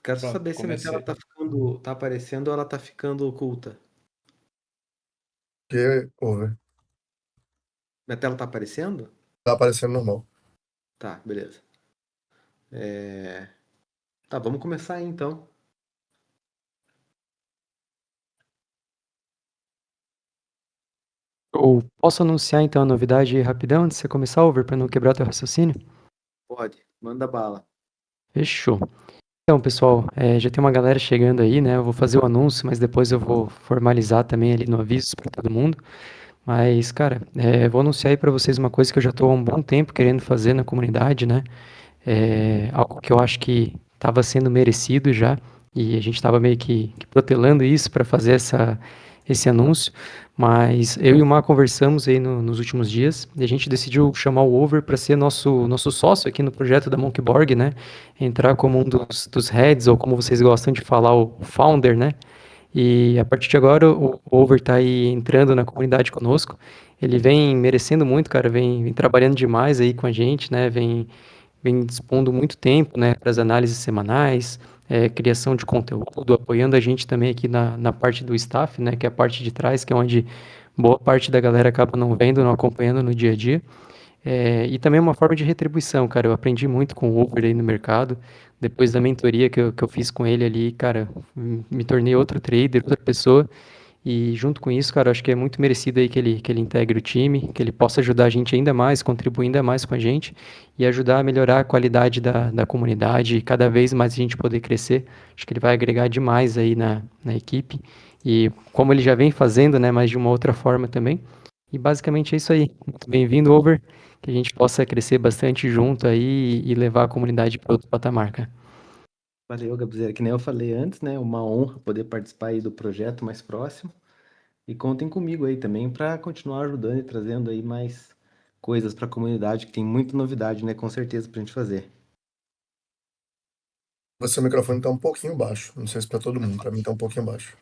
Quero só Pronto, saber se a minha tela comecei. tá aparecendo ou ela tá ficando oculta. Que over. Minha tela tá aparecendo? Tá aparecendo normal. Tá, beleza. É, Tá, vamos começar aí então. Eu posso anunciar então a novidade rapidão antes de você começar, Over, para não quebrar teu raciocínio? Pode, manda bala. Fechou. Então, pessoal, já tem uma galera chegando aí, né? Eu vou fazer o anúncio, mas depois eu vou formalizar também ali no aviso para todo mundo. Mas, cara, vou anunciar aí para vocês uma coisa que eu já estou há um bom tempo querendo fazer na comunidade, né? Algo que eu acho que estava sendo merecido já, e a gente estava meio que protelando isso para fazer esse anúncio, mas eu e o Mar conversamos aí nos últimos dias, e a gente decidiu chamar o Over para ser nosso sócio aqui no projeto da Monkeyborg, né? Entrar como um dos heads, ou como vocês gostam de falar, o founder, né? E a partir de agora o Over tá aí entrando na comunidade conosco. Ele vem merecendo muito, cara, vem trabalhando demais aí com a gente, né? Vem dispondo muito tempo, né, para as análises semanais, criação de conteúdo, apoiando a gente também aqui na parte do staff, né, que é a parte de trás, que é onde boa parte da galera acaba não vendo, não acompanhando no dia a dia. E também uma forma de retribuição, cara. Eu aprendi muito com o Uber aí no mercado. Depois da mentoria que eu fiz com ele ali, cara, me tornei outro trader, outra pessoa. E junto com isso, cara, acho que é muito merecido aí que ele integre o time, que ele possa ajudar a gente ainda mais, contribuir ainda mais com a gente e ajudar a melhorar a qualidade da comunidade e cada vez mais a gente poder crescer. Acho que ele vai agregar demais aí na equipe. E como ele já vem fazendo, né, mas de uma outra forma também. E basicamente é isso aí. Muito bem-vindo, Over. Que a gente possa crescer bastante junto aí e levar a comunidade para outro patamar, cara. Valeu, Gabriel. Que nem eu falei antes, né? Uma honra poder participar aí do projeto mais próximo. E contem comigo aí também para continuar ajudando e trazendo aí mais coisas para a comunidade, que tem muita novidade, né? Com certeza pra gente fazer. Seu microfone tá um pouquinho baixo. Não sei se pra todo mundo. Pra mim tá um pouquinho baixo.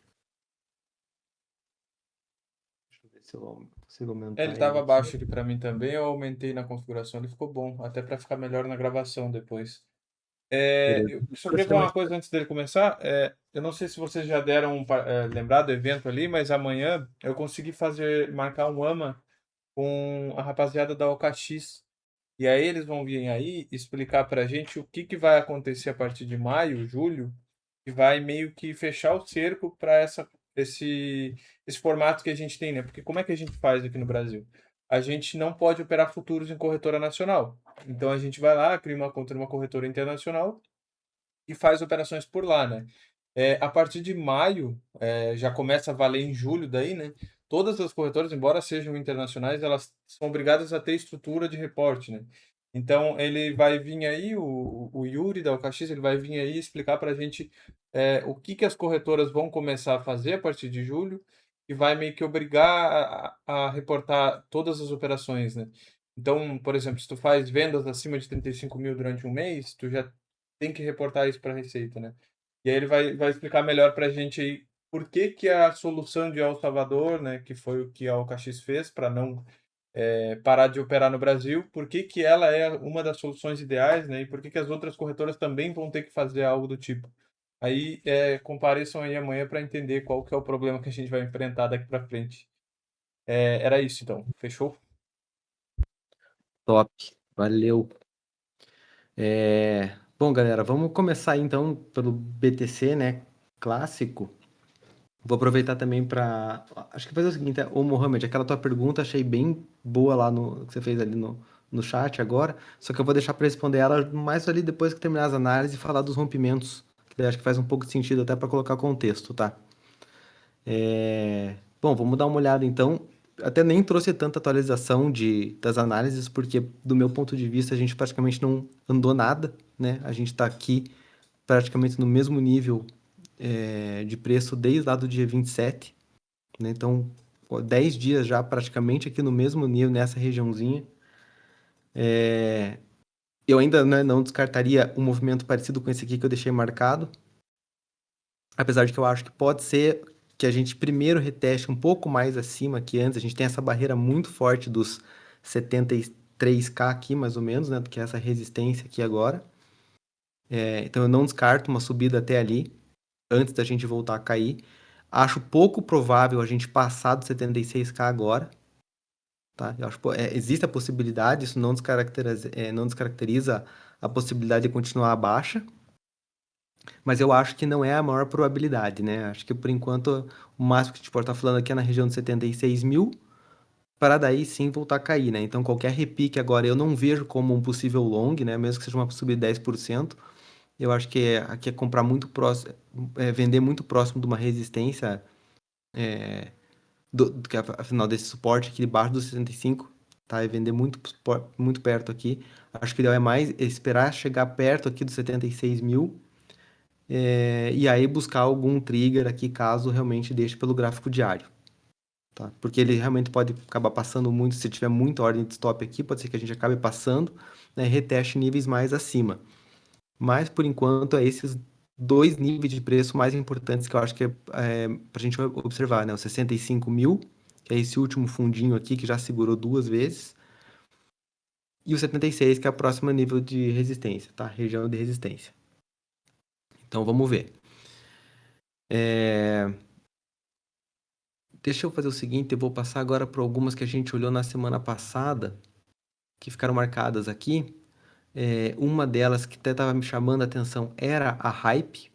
Deixa eu ver se eu consigo Ele aumentar ele estava aqui. baixo aqui para mim também, eu aumentei na configuração, ele ficou bom, até para ficar melhor na gravação depois. Beleza. Eu só Pra queria ser falar mais. uma coisa antes dele começar. Eu não sei se vocês já deram lembrar do evento ali, mas amanhã eu consegui marcar um AMA com a rapaziada da OKX. E aí eles vão vir aí explicar para a gente o que vai acontecer a partir de maio, julho, que vai meio que fechar o cerco para esse formato que a gente tem, né? Porque como é que a gente faz aqui no Brasil? A gente não pode operar futuros em corretora nacional. Então a gente vai lá, cria uma conta numa corretora internacional e faz operações por lá, né? A partir de maio, já começa a valer em julho daí, né? Todas as corretoras, embora sejam internacionais, elas são obrigadas a ter estrutura de reporte, né? Então, ele vai vir aí, o Yuri da OKX, ele vai vir aí explicar para a gente o que as corretoras vão começar a fazer a partir de julho e vai meio que obrigar a reportar todas as operações, né? Então, por exemplo, se tu faz vendas acima de 35 mil durante um mês, tu já tem que reportar isso para a Receita, né? E aí ele vai explicar melhor para a gente aí por que a solução de El Salvador, né, que foi o que a OKX fez para não parar de operar no Brasil, por que ela é uma das soluções ideais, né, e por que as outras corretoras também vão ter que fazer algo do tipo. Aí compareçam aí amanhã para entender qual que é o problema que a gente vai enfrentar daqui para frente. Era isso então, fechou? Top. Valeu. Bom, galera, vamos começar aí, então pelo BTC, né? Clássico. Vou aproveitar também para. Acho que fazer o seguinte, ô Mohamed, aquela tua pergunta achei bem boa lá no que você fez ali no chat agora. Só que eu vou deixar para responder ela mais ali depois que terminar as análises e falar dos rompimentos. Que daí acho que faz um pouco de sentido até para colocar contexto, tá? Bom, vamos dar uma olhada então. Até nem trouxe tanta atualização das análises, porque do meu ponto de vista a gente praticamente não andou nada, né? A gente está aqui praticamente no mesmo nível de preço desde lá do dia 27, né? Então, 10 dias já praticamente aqui no mesmo nível, nessa regiãozinha. Eu ainda, né, não descartaria um movimento parecido com esse aqui que eu deixei marcado, apesar de que eu acho que pode ser que a gente primeiro reteste um pouco mais acima que antes. A gente tem essa barreira muito forte dos 73K aqui, mais ou menos, né? Que é essa resistência aqui agora. Então eu não descarto uma subida até ali, antes da gente voltar a cair. Acho pouco provável a gente passar do 76K agora, tá? Eu acho, existe a possibilidade, isso não descaracteriza a possibilidade de continuar a baixa, mas eu acho que não é a maior probabilidade, né? Acho que por enquanto o máximo que a gente pode estar falando aqui é na região de 76 mil, para daí sim voltar a cair, né? Então qualquer repique agora eu não vejo como um possível long, né? Mesmo que seja uma subida de 10%, eu acho que aqui é comprar muito próximo, vender muito próximo de uma resistência, que afinal desse suporte aqui debaixo dos 65, tá? E vender muito perto aqui. Acho que o ideal é mais esperar chegar perto aqui dos 76 mil, e aí buscar algum trigger aqui caso realmente deixe pelo gráfico diário. Tá? Porque ele realmente pode acabar passando muito, se tiver muita ordem de stop aqui, pode ser que a gente acabe passando, né, reteste níveis mais acima. Mas, por enquanto, é esses dois níveis de preço mais importantes que eu acho que é para a gente observar, né? O 65 mil, que é esse último fundinho aqui, que já segurou duas vezes, e o 76, que é o próximo nível de resistência, tá? Região de resistência. Então, vamos ver. Deixa eu fazer o seguinte, eu vou passar agora por algumas que a gente olhou na semana passada, que ficaram marcadas aqui. Uma delas que até estava me chamando a atenção era a hype,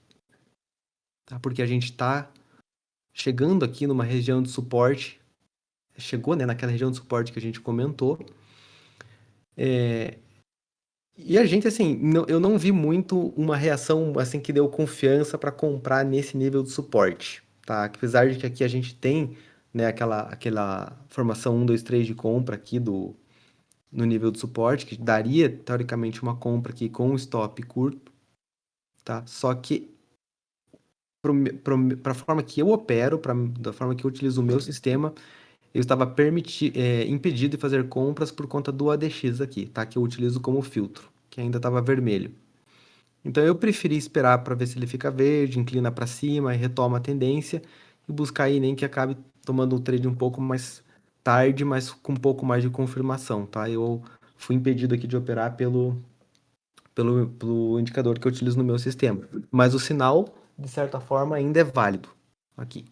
tá? Porque a gente está chegando aqui numa região de suporte, chegou, né, naquela região de suporte que a gente comentou, e a gente, assim, eu não vi muito uma reação, assim, que deu confiança para comprar nesse nível de suporte, tá? Apesar de que aqui a gente tem, né, aquela formação 1, 2, 3 de compra aqui no nível de suporte, que daria, teoricamente, uma compra aqui com um stop curto, tá? Só que para a forma que eu opero, da forma que eu utilizo o meu sistema, eu estava impedido de fazer compras por conta do ADX aqui, tá? Que eu utilizo como filtro, que ainda estava vermelho. Então eu preferi esperar para ver se ele fica verde, inclina para cima e retoma a tendência e buscar aí nem que acabe tomando um trade um pouco mais tarde, mas com um pouco mais de confirmação, tá? Eu fui impedido aqui de operar pelo indicador que eu utilizo no meu sistema. Mas o sinal, de certa forma, ainda é válido aqui,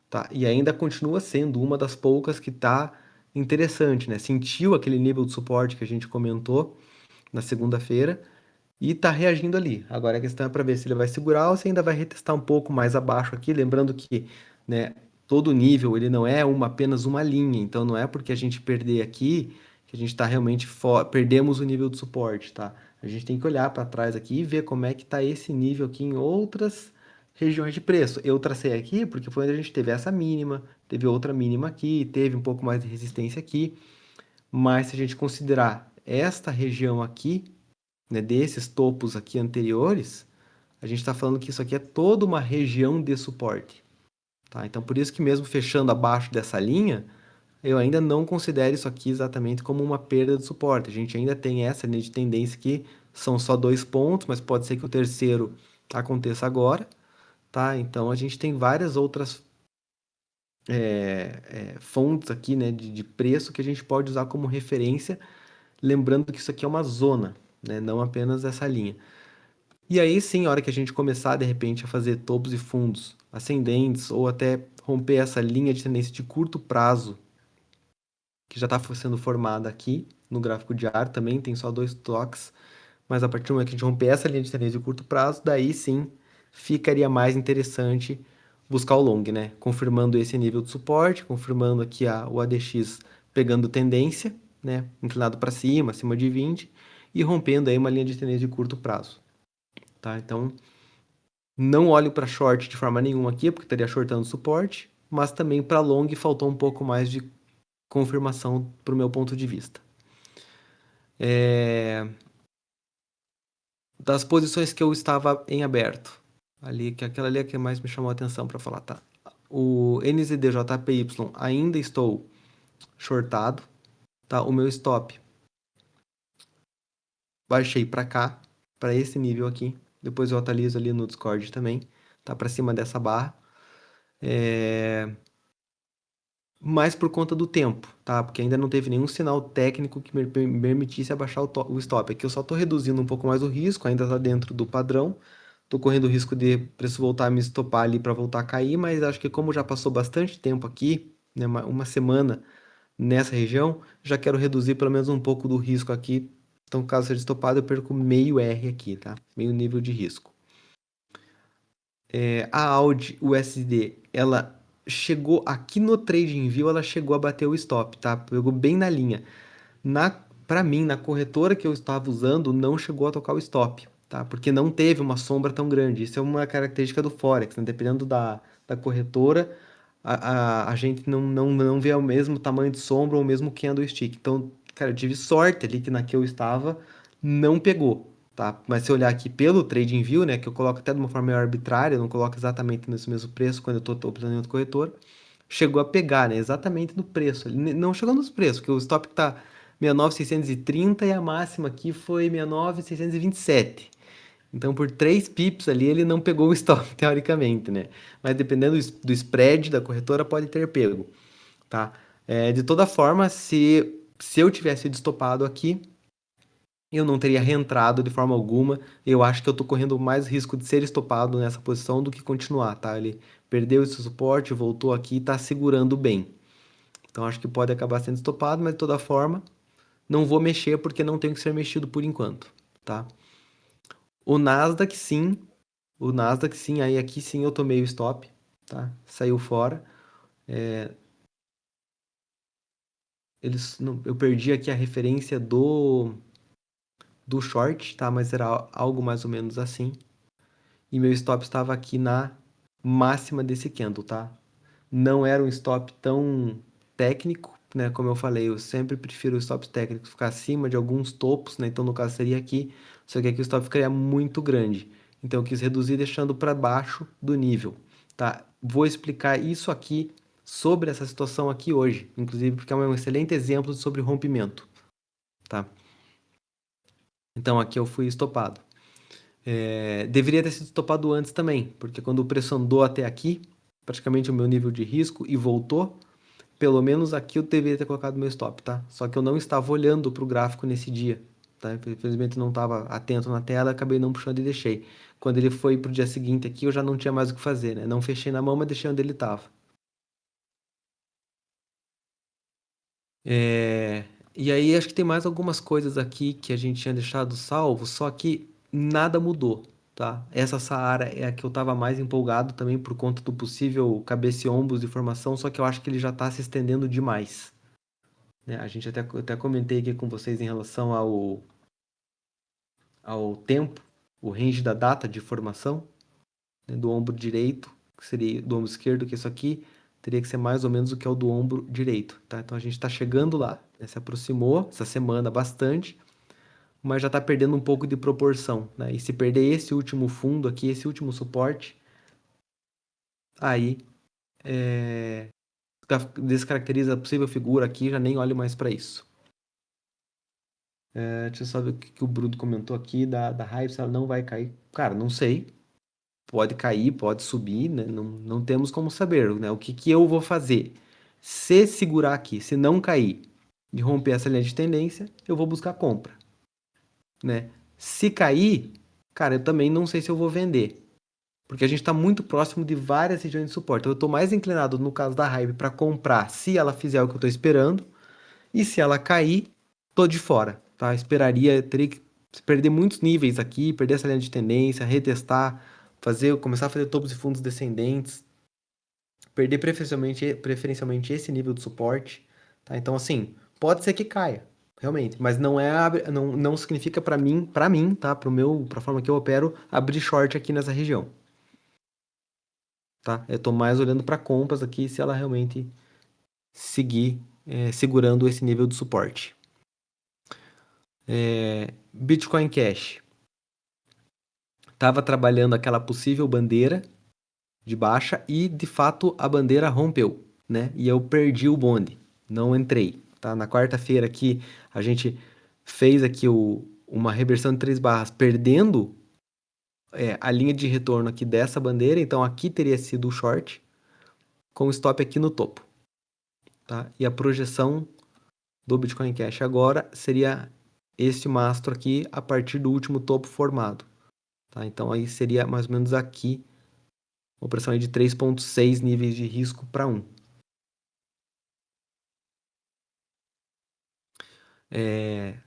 tá? E ainda continua sendo uma das poucas que está interessante, né? Sentiu aquele nível de suporte que a gente comentou na segunda-feira e está reagindo ali. Agora a questão é para ver se ele vai segurar ou se ainda vai retestar um pouco mais abaixo aqui, lembrando que, né, todo nível ele não é apenas uma linha, então não é porque a gente perder aqui que a gente está realmente perdemos o nível de suporte, tá? A gente tem que olhar para trás aqui e ver como é que está esse nível aqui em outras regiões de preço. Eu tracei aqui porque foi onde a gente teve essa mínima, teve outra mínima aqui, teve um pouco mais de resistência aqui, mas se a gente considerar esta região aqui, né, desses topos aqui anteriores, a gente está falando que isso aqui é toda uma região de suporte, tá? Então, por isso que mesmo fechando abaixo dessa linha, eu ainda não considero isso aqui exatamente como uma perda de suporte. A gente ainda tem essa linha de tendência que são só 2 pontos, mas pode ser que o terceiro aconteça agora, tá? Então, a gente tem várias outras fontes aqui, né, de preço que a gente pode usar como referência, lembrando que isso aqui é uma zona, né, não apenas essa linha. E aí sim, a hora que a gente começar de repente a fazer topos e fundos ascendentes ou até romper essa linha de tendência de curto prazo que já está sendo formada aqui no gráfico diário, também tem só 2 toques, mas a partir do momento que a gente romper essa linha de tendência de curto prazo, daí sim ficaria mais interessante buscar o long, né? Confirmando esse nível de suporte, confirmando aqui o ADX pegando tendência, né? Inclinado para cima, acima de 20, e rompendo aí uma linha de tendência de curto prazo, tá? Então, não olho para short de forma nenhuma aqui, porque estaria shortando suporte, mas também para long faltou um pouco mais de confirmação para o meu ponto de vista. Das posições que eu estava em aberto, ali, que aquela ali é que mais me chamou a atenção para falar, tá? O NZDJPY ainda estou shortado, tá? O meu stop baixei para cá, para esse nível aqui. Depois eu atualizo ali no Discord também, tá? Para cima dessa barra. mais por conta do tempo, tá? Porque ainda não teve nenhum sinal técnico que me permitisse abaixar o stop. Aqui eu só estou reduzindo um pouco mais o risco, ainda está dentro do padrão. Estou correndo o risco de preço voltar a me estopar ali para voltar a cair, mas acho que como já passou bastante tempo aqui, né, uma semana nessa região, já quero reduzir pelo menos um pouco do risco aqui. Então, caso seja estopado, eu perco meio R aqui, tá? Meio nível de risco. A Audi USD, ela chegou aqui no TradingView, ela chegou a bater o stop, tá? Pegou bem na linha. Para mim, na corretora que eu estava usando, não chegou a tocar o stop, tá? Porque não teve uma sombra tão grande. Isso é uma característica do Forex, né? Dependendo da corretora, a gente não vê o mesmo tamanho de sombra ou o mesmo candlestick. Então, cara, eu tive sorte ali que na que eu estava não pegou, tá? Mas se eu olhar aqui pelo TradingView, né, que eu coloco até de uma forma meio arbitrária, eu não coloco exatamente nesse mesmo preço quando eu estou operando em outra corretora, chegou a pegar, né, exatamente no preço. Não chegou nos preços, porque o stop tá 69.630 e a máxima aqui foi 69.627. Então, por 3 pips ali, ele não pegou o stop, teoricamente, né? Mas dependendo do spread da corretora, pode ter pego, tá? De toda forma, se eu tivesse sido estopado aqui, eu não teria reentrado de forma alguma. Eu acho que eu tô correndo mais risco de ser estopado nessa posição do que continuar, tá? Ele perdeu esse suporte, voltou aqui e tá segurando bem. Então, acho que pode acabar sendo estopado, mas de toda forma, não vou mexer porque não tem que ser mexido por enquanto, tá? O Nasdaq sim, aí aqui sim eu tomei o stop, tá? Saiu fora. Eu perdi aqui a referência do short, tá? Mas era algo mais ou menos assim. E meu stop estava aqui na máxima desse candle, tá? Não era um stop tão técnico, né? Como eu falei, eu sempre prefiro stops técnicos ficar acima de alguns topos, né? Então, no caso, seria aqui. Só que aqui o stop ficaria muito grande. Então, eu quis reduzir deixando para baixo do nível, tá? Vou explicar isso aqui sobre essa situação aqui hoje, inclusive porque é um excelente exemplo sobre rompimento, tá? Então, aqui eu fui estopado. Deveria ter sido estopado antes também, porque quando o preço andou até aqui, praticamente o meu nível de risco e voltou, pelo menos aqui eu deveria ter colocado meu stop, tá? Só que eu não estava olhando para o gráfico nesse dia, tá? Infelizmente não estava atento na tela, acabei não puxando e deixei. Quando ele foi pro dia seguinte aqui, eu já não tinha mais o que fazer, né? Não fechei na mão, mas deixei onde ele estava. E aí acho que tem mais algumas coisas aqui que a gente tinha deixado salvo, só que nada mudou, tá? Essa Saara é a que eu estava mais empolgado também por conta do possível cabeça e ombros de formação, só que eu acho que ele já está se estendendo demais, né? A gente até comentei aqui com vocês em relação ao tempo, o range da data de formação, né, do ombro direito, que seria do ombro esquerdo, que isso aqui teria que ser mais ou menos o que é o do ombro direito, tá? Então a gente está chegando lá, né? Se aproximou essa semana bastante, mas já está perdendo um pouco de proporção, né? E se perder esse último fundo aqui, esse último suporte, aí descaracteriza a possível figura aqui, já nem olho mais para isso. Deixa eu só ver o que o Bruno comentou aqui da hype, se ela não vai cair. Cara, não sei. Pode cair, pode subir, né? Não temos como saber, né? O que eu vou fazer? Se segurar aqui, se não cair e romper essa linha de tendência, eu vou buscar compra, né? Se cair, cara, eu também não sei se eu vou vender, porque a gente está muito próximo de várias regiões de suporte. Então, eu estou mais inclinado, no caso da Hype, para comprar se ela fizer o que eu estou esperando, e se ela cair, tô de fora, tá? Teria que perder muitos níveis aqui, perder essa linha de tendência, retestar, começar a fazer topos e fundos descendentes, perder preferencialmente esse nível de suporte, tá? Então, assim, pode ser que caia, realmente, mas não significa para mim, tá? Pra forma que eu opero, abrir short aqui nessa região, tá? Eu tô mais olhando para compras aqui, se ela realmente seguir segurando esse nível de suporte. Bitcoin Cash. Tava trabalhando aquela possível bandeira de baixa e, de fato, a bandeira rompeu, né? E eu perdi o bonde, não entrei, tá? Na quarta-feira aqui, a gente fez aqui uma reversão de 3 barras, perdendo a linha de retorno aqui dessa bandeira, então aqui teria sido o short, com o stop aqui no topo, tá? E a projeção do Bitcoin Cash agora seria este mastro aqui a partir do último topo formado, tá? Então aí seria mais ou menos aqui uma pressão aí de 3,6 níveis de risco para 1.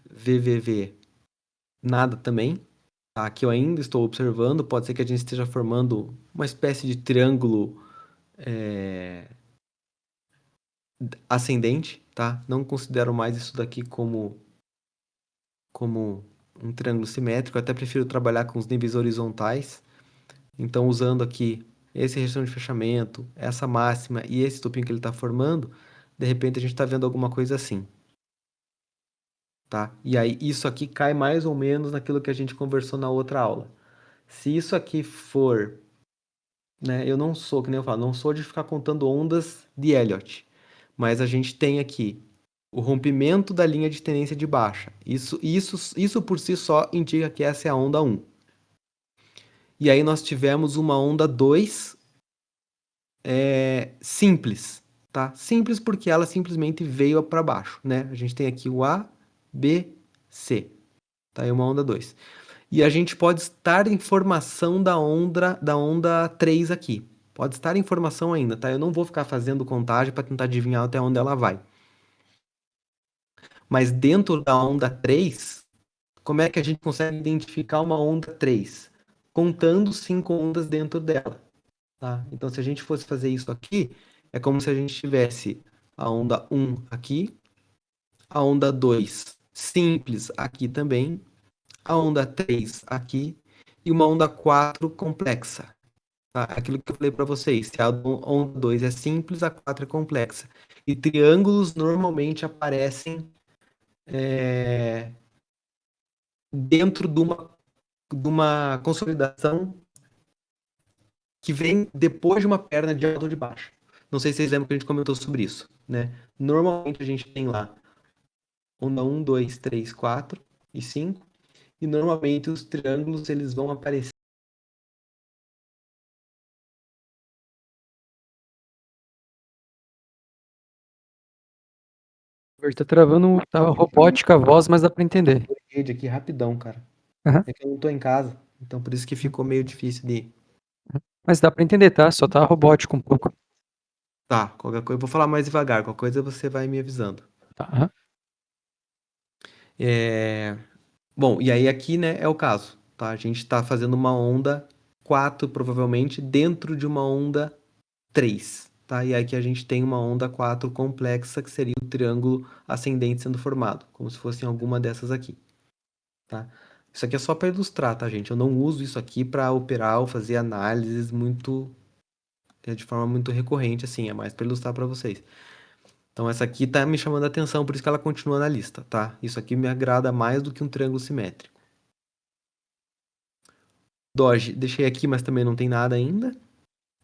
VVV, nada também. Tá? Aqui eu ainda estou observando, pode ser que a gente esteja formando uma espécie de triângulo ascendente, tá? Não considero mais isso daqui como um triângulo simétrico, eu até prefiro trabalhar com os níveis horizontais. Então, usando aqui esse região de fechamento, essa máxima e esse topinho que ele está formando, de repente a gente está vendo alguma coisa assim, tá? E aí isso aqui cai mais ou menos naquilo que a gente conversou na outra aula. Se isso aqui for, né, eu não sou, que nem eu falo, não sou de ficar contando ondas de Elliott, mas a gente tem aqui o rompimento da linha de tendência de baixa. Isso por si só indica que essa é a onda 1. E aí nós tivemos uma onda 2 simples, tá? Simples porque ela simplesmente veio para baixo, né? A gente tem aqui o A, B, C, tá? É uma onda 2. E a gente pode estar em formação da onda 3 aqui. Pode estar em formação ainda, tá? Eu não vou ficar fazendo contagem para tentar adivinhar até onde ela vai. Mas dentro da onda 3, como é que a gente consegue identificar uma onda 3? Contando 5 ondas dentro dela. Tá? Então, se a gente fosse fazer isso aqui, é como se a gente tivesse a onda 1 aqui, a onda 2 simples aqui também, a onda 3 aqui e uma onda 4 complexa. Tá? Aquilo que eu falei para vocês, se a onda 2 é simples, a 4 é complexa. E triângulos normalmente aparecem dentro de uma consolidação que vem depois de uma perna de alta ou de baixo. Não sei se vocês lembram que a gente comentou sobre isso, né? Normalmente a gente tem lá onda 1, 2, 3, 4 e 5, e normalmente os triângulos eles vão aparecer. Tá travando, tá robótica a voz, mas dá pra entender. Rede aqui rapidão, cara. Aham. É que eu não tô em casa, então por isso que ficou meio difícil de. Mas dá pra entender, tá? Só tá robótico um pouco. Tá, qualquer coisa eu vou falar mais devagar, qualquer coisa você vai me avisando. Tá. Aham. Bom, e aí aqui, né, é o caso, tá? A gente tá fazendo uma onda 4 provavelmente dentro de uma onda 3, tá? E aí que a gente tem uma onda 4 complexa, que seria o triângulo ascendente sendo formado, como se fosse alguma dessas aqui, tá? Isso aqui é só para ilustrar, tá, gente? Eu não uso isso aqui para operar ou fazer análises de forma muito recorrente, assim, é mais para ilustrar para vocês. Então essa aqui tá me chamando a atenção, por isso que ela continua na lista, tá? Isso aqui me agrada mais do que um triângulo simétrico. Doge, deixei aqui, mas também não tem nada ainda,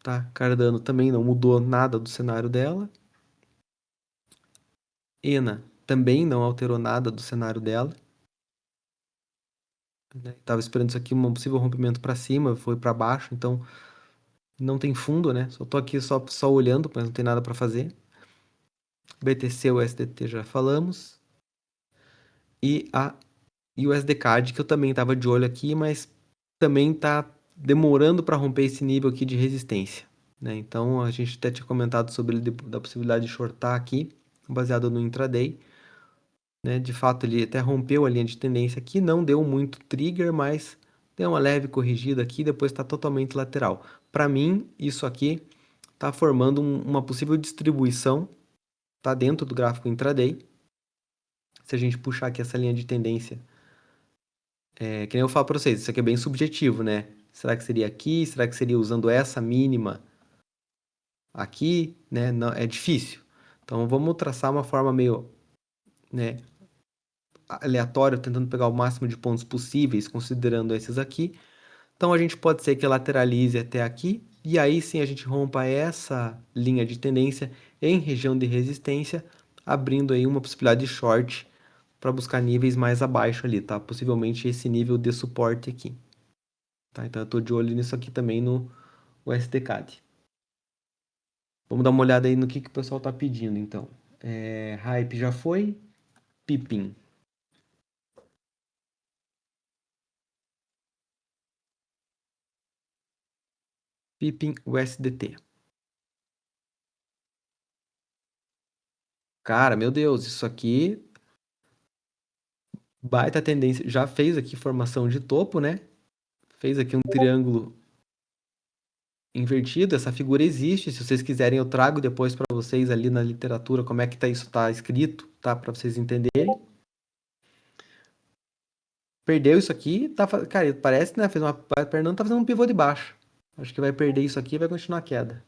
tá? Cardano também não mudou nada do cenário dela. Ena também não alterou nada do cenário dela. Né? Tava esperando isso aqui, um possível rompimento para cima, foi para baixo, então não tem fundo, né? Só tô aqui só olhando, mas não tem nada para fazer. BTC, USDT já falamos. E a USDCAD, que eu também tava de olho aqui, mas também tá demorando para romper esse nível aqui de resistência. Né? Então a gente até tinha comentado sobre da possibilidade de shortar aqui, baseado no intraday. Né? De fato, ele até rompeu a linha de tendência aqui, não deu muito trigger, mas deu uma leve corrigida aqui, depois está totalmente lateral. Para mim, isso aqui está formando uma possível distribuição, tá dentro do gráfico intraday. Se a gente puxar aqui essa linha de tendência, que nem eu falo para vocês, isso aqui é bem subjetivo, né? Será que seria aqui? Será que seria usando essa mínima aqui? Né? Não, é difícil. Então vamos traçar uma forma meio, né, aleatória, tentando pegar o máximo de pontos possíveis, considerando esses aqui. Então a gente pode ser que lateralize até aqui, e aí sim a gente rompa essa linha de tendência em região de resistência, abrindo aí uma possibilidade de short para buscar níveis mais abaixo ali, tá? Possivelmente esse nível de suporte aqui. Tá? Então eu estou de olho nisso aqui também no USDCAD. Vamos dar uma olhada aí no que o pessoal está pedindo, então. Hype já foi. Pippin. Pippin USDT. Cara, meu Deus, isso aqui baita tendência. Já fez aqui formação de topo, né? Fez aqui um triângulo invertido. Essa figura existe. Se vocês quiserem, eu trago depois para vocês ali na literatura como é que tá, isso tá escrito, tá? Para vocês entenderem. Perdeu isso aqui, tá, cara, parece, né? Fez uma perna, tá fazendo um pivô de baixo. Acho que vai perder isso aqui e vai continuar a queda.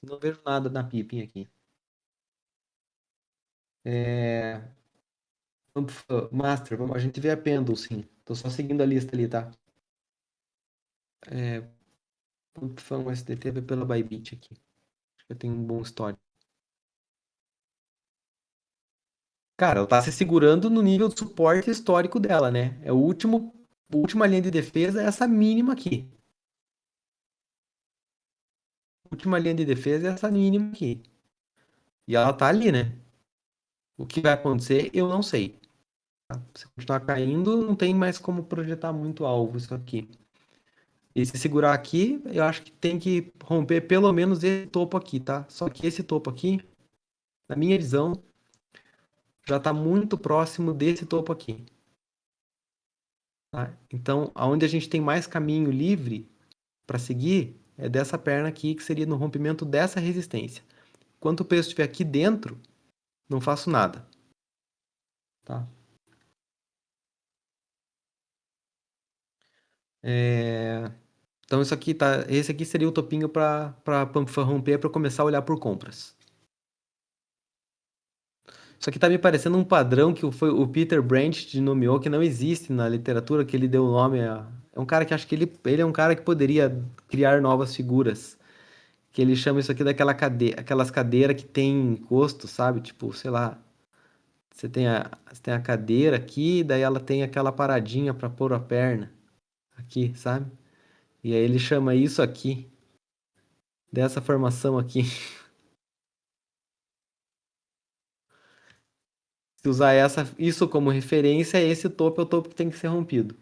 Não vejo nada na Pippin aqui. Master, a gente vê a Pendle, sim. Tô só seguindo a lista ali, tá? Fan SDT vai pela Bybit aqui. Acho que eu tenho um bom histórico. Cara, ela tá se segurando no nível de suporte histórico dela, né? A última linha de defesa é essa mínima aqui. Última linha de defesa é essa mínima aqui. E ela tá ali, né? O que vai acontecer, eu não sei. Se continuar caindo, não tem mais como projetar muito alvo isso aqui. E se segurar aqui, eu acho que tem que romper pelo menos esse topo aqui, tá? Só que esse topo aqui, na minha visão, já está muito próximo desse topo aqui. Tá? Então, aonde a gente tem mais caminho livre para seguir é dessa perna aqui, que seria no rompimento dessa resistência. Enquanto o preço estiver aqui dentro, não faço nada. Tá? Então isso aqui tá, esse aqui seria o topinho para romper para começar a olhar por compras. Isso aqui tá me parecendo um padrão que foi o Peter Brandt nomeou, que não existe na literatura, que ele deu o nome a... É um cara que acho que ele é um cara que poderia criar novas figuras. Que ele chama isso aqui daquela cadeira, aquelas cadeiras que tem encosto, sabe? Tipo, sei lá, você tem a cadeira aqui, daí ela tem aquela paradinha para pôr a perna aqui, sabe? E aí ele chama isso aqui, dessa formação aqui. Se usar isso como referência, esse topo é o topo que tem que ser rompido.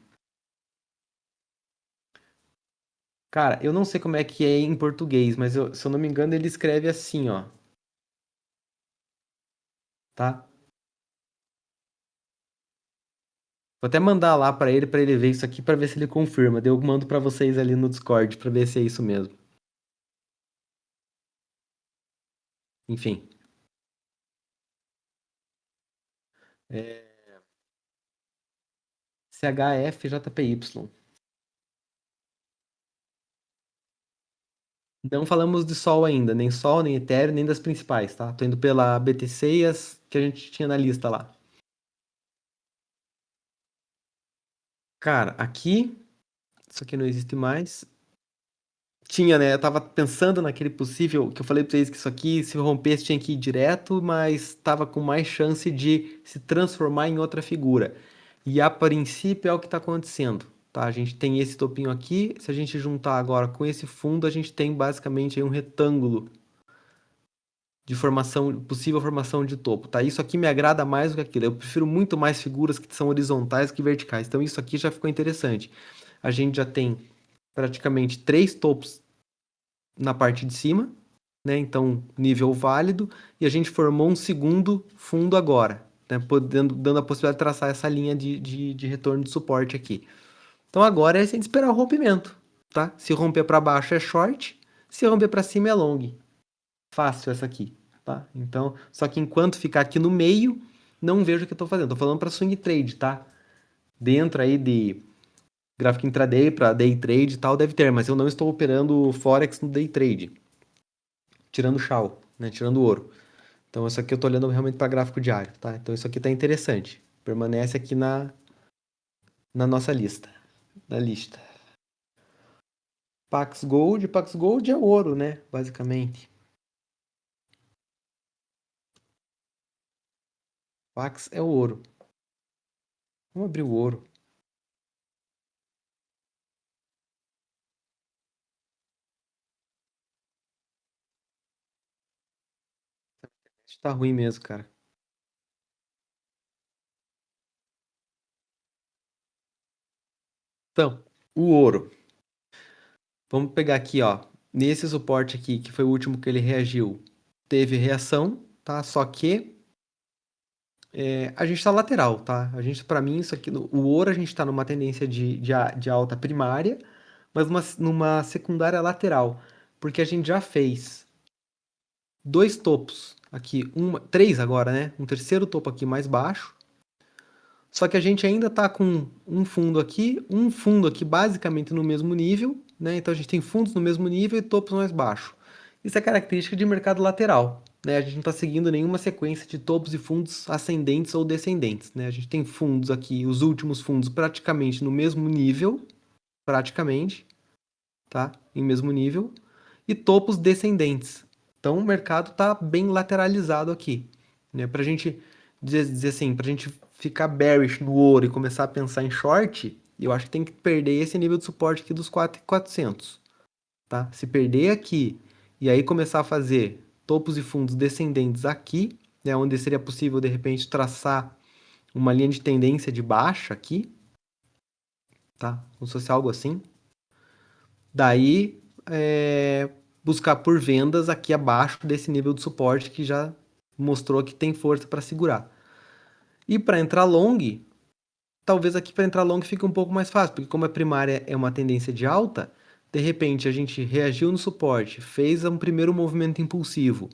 Cara, eu não sei como é que é em português, mas se eu não me engano, ele escreve assim, ó. Tá? Vou até mandar lá pra ele ver isso aqui, pra ver se ele confirma. Daí eu mando pra vocês ali no Discord, pra ver se é isso mesmo. Enfim. CHFJPY. Não falamos de Sol ainda, nem Sol, nem Ethereum, nem das principais, tá? Tô indo pela BTC e as que a gente tinha na lista lá. Cara, aqui, isso aqui não existe mais. Tinha, né? Eu tava pensando naquele possível que eu falei pra vocês que isso aqui, se rompesse, tinha que ir direto, mas tava com mais chance de se transformar em outra figura. E a princípio é o que tá acontecendo, tá? A gente tem esse topinho aqui, se a gente juntar agora com esse fundo, a gente tem basicamente aí um retângulo de formação, possível formação de topo, tá? Isso aqui me agrada mais do que aquilo. Eu prefiro muito mais figuras que são horizontais que verticais. Então isso aqui já ficou interessante. A gente já tem praticamente três topos na parte de cima, né? Então, nível válido, e a gente formou um segundo fundo agora, né? Dando a possibilidade de traçar essa linha de retorno de suporte aqui. Então agora é a gente esperar o rompimento, tá? Se romper para baixo é short, se romper para cima é long. Fácil essa aqui, tá? Então, só que enquanto ficar aqui no meio, não vejo o que eu tô fazendo. Tô falando para swing trade, tá? Dentro aí de gráfico intraday para day trade e tal, deve ter, mas eu não estou operando Forex no day trade. Tirando o Shao, né? Tirando o ouro. Então, isso aqui eu tô olhando realmente para gráfico diário, tá? Então, isso aqui tá interessante. Permanece aqui na nossa lista. Na lista. Pax Gold. Pax Gold é ouro, né? Basicamente. Pax é o ouro. Vamos abrir o ouro. Tá ruim mesmo, cara. Então, o ouro. Vamos pegar aqui, ó. Nesse suporte aqui, que foi o último que ele reagiu, teve reação, tá? Só que a gente tá lateral, tá? A gente, para mim, isso aqui, o ouro a gente tá numa tendência de alta primária, mas numa secundária lateral, porque a gente já fez dois topos aqui, três agora, né? Um terceiro topo aqui mais baixo. Só que a gente ainda tá com um fundo aqui basicamente no mesmo nível, né? Então a gente tem fundos no mesmo nível e topos mais baixos. Isso é característica de mercado lateral, né? A gente não está seguindo nenhuma sequência de topos e fundos ascendentes ou descendentes, né? A gente tem fundos aqui, os últimos fundos praticamente no mesmo nível, praticamente, tá? Em mesmo nível, e topos descendentes. Então o mercado está bem lateralizado aqui, né? Para a gente dizer assim, para a gente ficar bearish no ouro e começar a pensar em short, eu acho que tem que perder esse nível de suporte aqui dos 4.400, tá? Se perder aqui e aí começar a fazer topos e fundos descendentes aqui, né, onde seria possível de repente traçar uma linha de tendência de baixa aqui, tá? Como se fosse algo assim. Daí, buscar por vendas aqui abaixo desse nível de suporte que já mostrou que tem força para segurar. E para entrar long, talvez aqui para entrar long fique um pouco mais fácil, porque como a primária é uma tendência de alta, de repente a gente reagiu no suporte, fez um primeiro movimento impulsivo,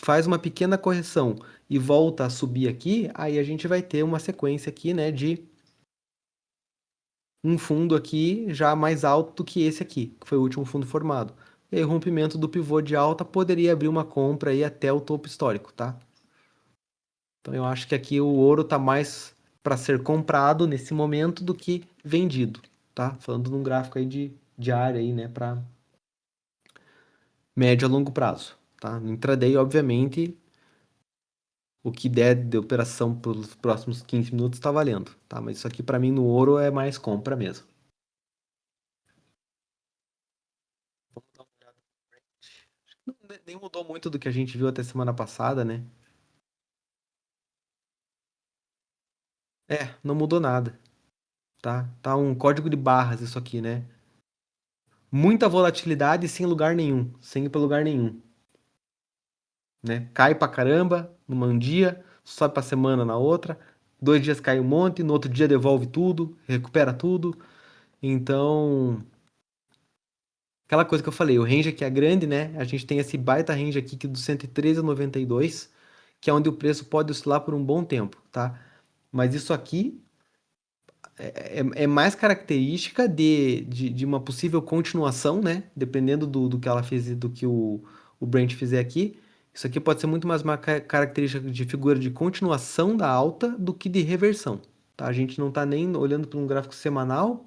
faz uma pequena correção e volta a subir aqui, aí a gente vai ter uma sequência aqui, né, de um fundo aqui já mais alto do que esse aqui, que foi o último fundo formado. E aí, o rompimento do pivô de alta poderia abrir uma compra aí até o topo histórico, tá? Então eu acho que aqui o ouro tá mais para ser comprado nesse momento do que vendido, tá? Falando num gráfico aí de diária aí, né, para médio a longo prazo, tá? No intraday, obviamente, o que der de operação pelos próximos 15 minutos tá valendo, tá? Mas isso aqui para mim no ouro é mais compra mesmo. Não, nem mudou muito do que a gente viu até semana passada, né? Não mudou nada, tá? Tá um código de barras isso aqui, né? Muita volatilidade sem lugar nenhum, sem ir para lugar nenhum, né? Cai pra caramba num dia, sobe pra semana na outra, 2 dias cai um monte, no outro dia devolve tudo, recupera tudo. Então, aquela coisa que eu falei, o range aqui é grande, né? A gente tem esse baita range aqui que é do 113 a 92, que é onde o preço pode oscilar por um bom tempo, tá? Mas isso aqui é mais característica de uma possível continuação, né? Dependendo do que ela fez, do que o Brent fizer aqui. Isso aqui pode ser muito mais uma característica de figura de continuação da alta do que de reversão, tá? A gente não está nem olhando para um gráfico semanal.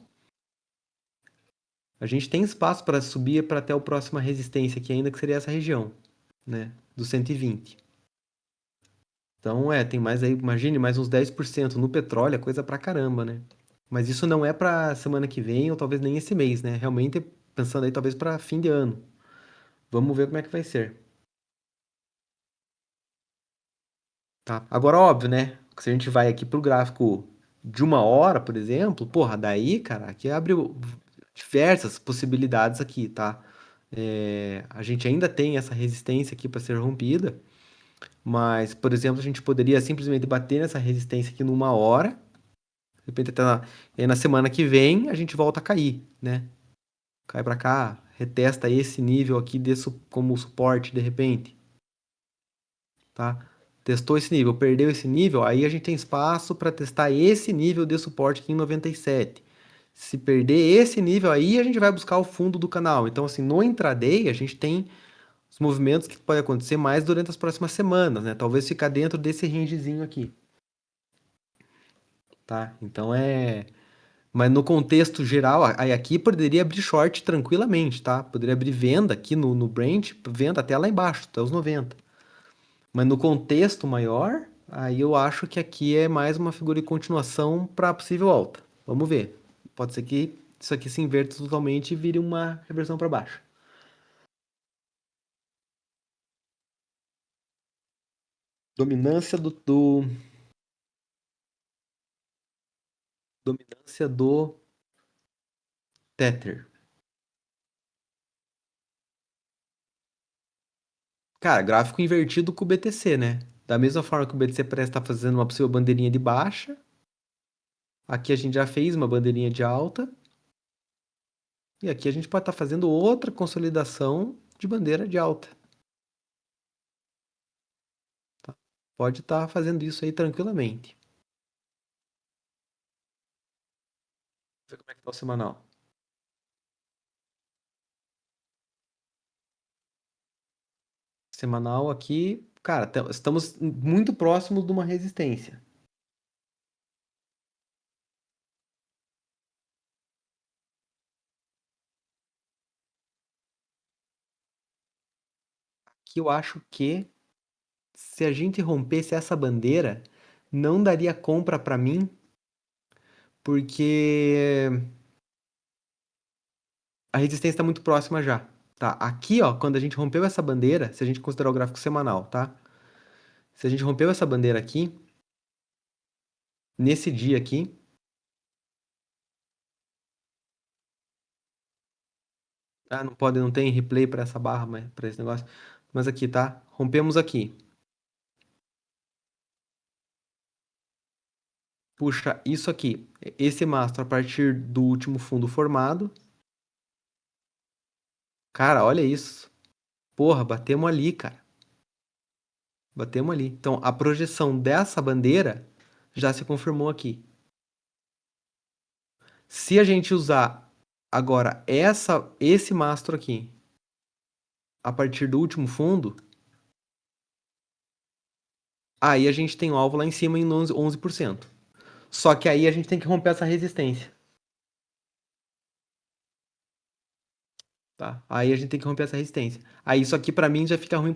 A gente tem espaço para subir para até a próxima resistência aqui ainda, que seria essa região, né? Do 120. Então, tem mais aí, imagine, mais uns 10% no petróleo, é coisa pra caramba, né? Mas isso não é pra semana que vem ou talvez nem esse mês, né? Realmente pensando aí talvez pra fim de ano. Vamos ver como é que vai ser, tá? Agora, óbvio, né? Se a gente vai aqui pro gráfico de 1 hora, por exemplo, porra, daí, cara, aqui abre diversas possibilidades aqui, tá? A gente ainda tem essa resistência aqui para ser rompida, mas, por exemplo, a gente poderia simplesmente bater nessa resistência aqui numa hora. De repente, e aí na semana que vem, a gente volta a cair, né? Cai pra cá, retesta esse nível aqui como suporte, de repente, tá? Testou esse nível, perdeu esse nível, aí a gente tem espaço para testar esse nível de suporte aqui em 97. Se perder esse nível aí, a gente vai buscar o fundo do canal. Então, assim, no intraday, a gente tem os movimentos que podem acontecer mais durante as próximas semanas, né? Talvez ficar dentro desse rangezinho aqui, tá? Então, mas no contexto geral, aí aqui poderia abrir short tranquilamente, tá? Poderia abrir venda aqui no Brent, venda até lá embaixo, até os 90. Mas no contexto maior, aí eu acho que aqui é mais uma figura de continuação para possível alta. Vamos ver. Pode ser que isso aqui se inverta totalmente e vire uma reversão para baixo. Dominância dominância do Tether. Cara, gráfico invertido com o BTC, né? Da mesma forma que o BTC parece estar fazendo uma possível bandeirinha de baixa, aqui a gente já fez uma bandeirinha de alta, e aqui a gente pode estar fazendo outra consolidação de bandeira de alta. Tá? Pode estar fazendo isso aí tranquilamente. Vamos ver como é que tá o semanal. Semanal aqui, cara, estamos muito próximos de uma resistência. Que eu acho que se a gente rompesse essa bandeira, não daria compra para mim, porque a resistência está muito próxima já. Tá? Aqui, ó, quando a gente rompeu essa bandeira, se a gente considerar o gráfico semanal, tá? Se a gente rompeu essa bandeira aqui, nesse dia aqui, ah, não pode, não tem replay para essa barra, mas para esse negócio. Mas aqui, tá? Rompemos aqui. Puxa isso aqui, esse mastro a partir do último fundo formado. Cara, olha isso. Porra, batemos ali, cara. Batemos ali. Então, a projeção dessa bandeira já se confirmou aqui. Se a gente usar agora esse mastro aqui a partir do último fundo, aí a gente tem o alvo lá em cima em 11%. Só que aí a gente tem que romper essa resistência. Tá? Aí a gente tem que romper essa resistência. Aí isso aqui pra mim já fica ruim,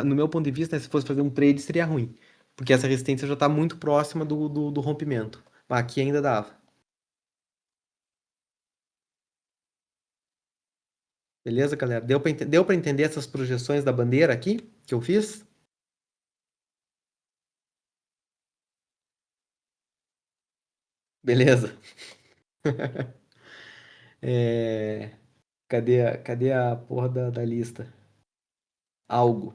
no meu ponto de vista, né, se fosse fazer um trade seria ruim. Porque essa resistência já tá muito próxima do rompimento. Mas aqui ainda dava. Beleza, galera? Deu pra entender essas projeções da bandeira aqui que eu fiz? Beleza. É, cadê a porra da lista? Algo.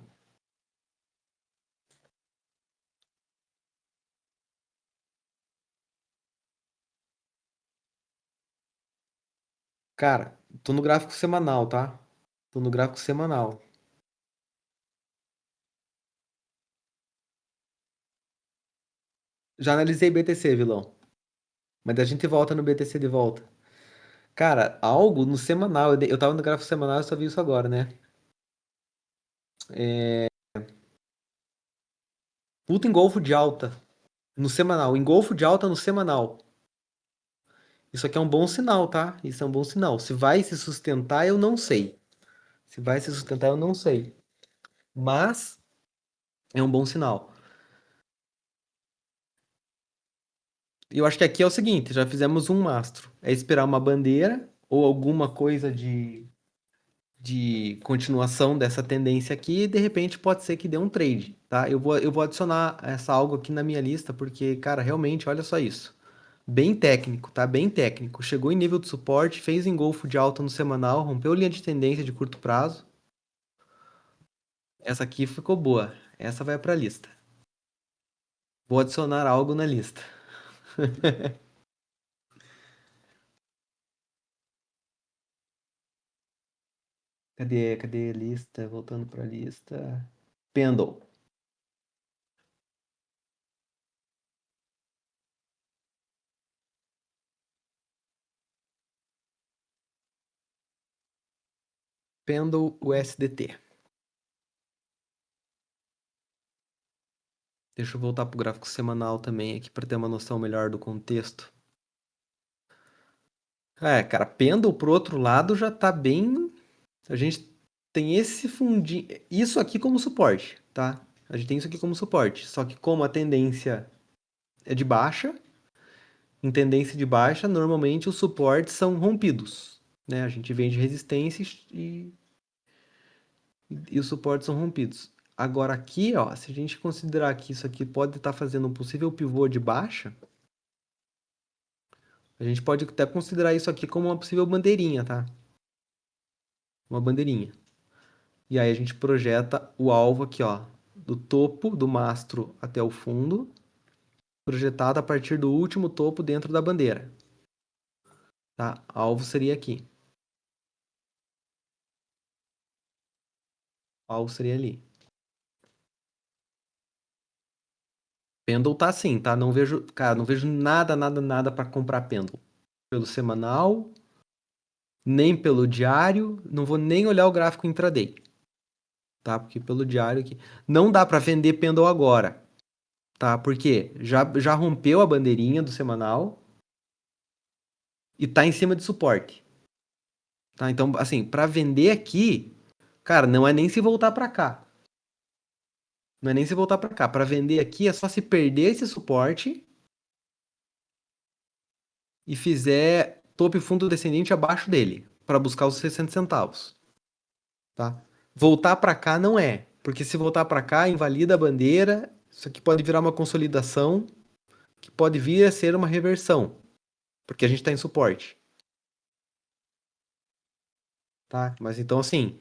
Cara, tô no gráfico semanal, tá? Tô no gráfico semanal. Já analisei BTC, vilão. Mas a gente volta no BTC de volta. Cara, algo no semanal. Eu tava no gráfico semanal, eu só vi isso agora, né? Puta engolfo de alta no semanal. Engolfo de alta no semanal. Isso aqui é um bom sinal, tá? Isso é um bom sinal. Se vai se sustentar, eu não sei. Se vai se sustentar, eu não sei. Mas é um bom sinal. E eu acho que aqui é o seguinte, já fizemos um mastro. É esperar uma bandeira ou alguma coisa de continuação dessa tendência aqui e de repente pode ser que dê um trade, tá? Eu vou adicionar essa algo aqui na minha lista porque, cara, realmente, olha só isso. Bem técnico, tá? Bem técnico. Chegou em nível de suporte, fez engolfo de alta no semanal, rompeu linha de tendência de curto prazo. Essa aqui ficou boa. Essa vai para a lista. Vou adicionar algo na lista. Cadê a lista? Voltando para a lista. Pendle. Pendle USDT. Deixa eu voltar para o gráfico semanal também aqui para ter uma noção melhor do contexto. É, cara, Pendle pro outro lado já tá bem. A gente tem esse fundinho. Isso aqui como suporte, tá? A gente tem isso aqui como suporte. Só que como a tendência é de baixa, em tendência de baixa, normalmente os suportes são rompidos. Né? A gente vende resistências e os suportes são rompidos. Agora aqui, ó, se a gente considerar que isso aqui pode estar fazendo um possível pivô de baixa, a gente pode até considerar isso aqui como uma possível bandeirinha, tá? Uma bandeirinha. E aí a gente projeta o alvo aqui, ó, do topo do mastro até o fundo, projetado a partir do último topo dentro da bandeira. Tá? Alvo seria aqui. Alvo seria ali. Pendle tá assim, tá? Não vejo, cara, não vejo nada para comprar Pendle. Pelo semanal, nem pelo diário, não vou nem olhar o gráfico intraday. Tá? Porque pelo diário aqui não dá para vender Pendle agora, tá? Porque já rompeu a bandeirinha do semanal e tá em cima de suporte. Tá? Então, assim, para vender aqui, cara, não é nem se voltar para cá. Não é nem se voltar para cá. Para vender aqui é só se perder esse suporte e fizer topo e fundo descendente abaixo dele, para buscar os 60 centavos. Tá? Voltar para cá não é, porque se voltar para cá invalida a bandeira, isso aqui pode virar uma consolidação, que pode vir a ser uma reversão, porque a gente está em suporte. Tá? Mas então assim,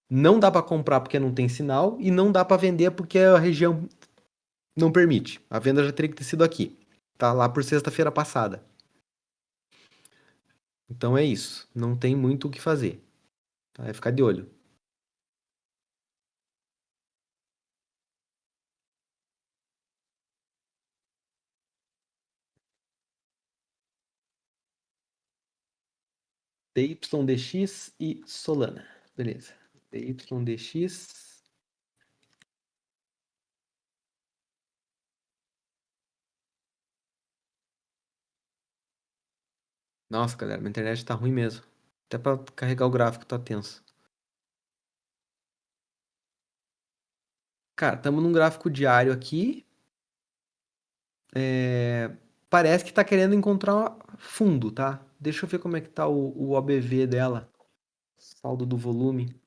não dá para comprar porque não tem sinal e não dá para vender porque a região não permite. A venda já teria que ter sido aqui, tá? Lá por sexta-feira passada. Então é isso. Não tem muito o que fazer. Tá? É ficar de olho. DYDX e Solana. Beleza. DYDX. Nossa, galera, minha internet tá ruim mesmo. Até pra carregar o gráfico tá tenso. Cara, estamos num gráfico diário aqui. Parece que tá querendo encontrar fundo, tá? Deixa eu ver como é que tá o OBV dela. Saldo do volume.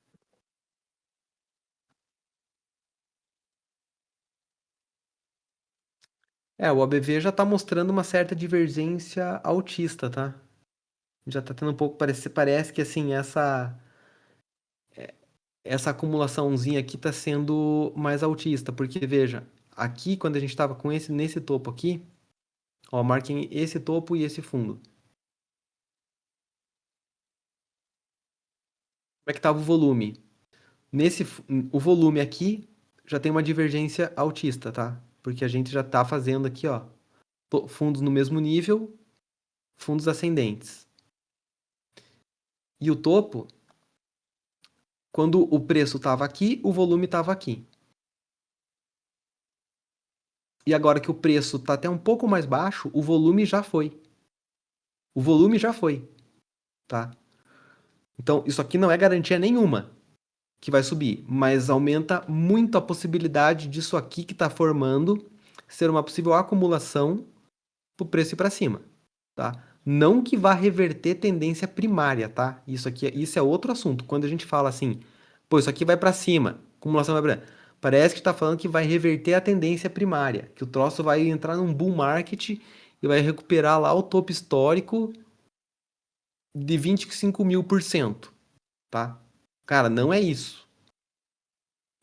O OBV já tá mostrando uma certa divergência altista, tá? Já tá tendo um pouco, parece que assim, essa acumulaçãozinha aqui tá sendo mais altista, porque veja, aqui quando a gente tava com nesse topo aqui, ó, marquem esse topo e esse fundo. Como é que tava o volume? O volume aqui já tem uma divergência altista, tá? Porque a gente já tá fazendo aqui, ó, fundos no mesmo nível, fundos ascendentes. E o topo, quando o preço estava aqui, o volume estava aqui. E agora que o preço está até um pouco mais baixo, o volume já foi. O volume já foi, tá? Então, isso aqui não é garantia nenhuma que vai subir, mas aumenta muito a possibilidade disso aqui que está formando ser uma possível acumulação para o preço ir para cima, tá? Não que vá reverter tendência primária, tá? Isso é outro assunto. Quando a gente fala assim, pô, isso aqui vai para cima, acumulação vai para... Parece que está falando que vai reverter a tendência primária, que o troço vai entrar num bull market e vai recuperar lá o topo histórico de 25.000%, tá? Cara, não é isso,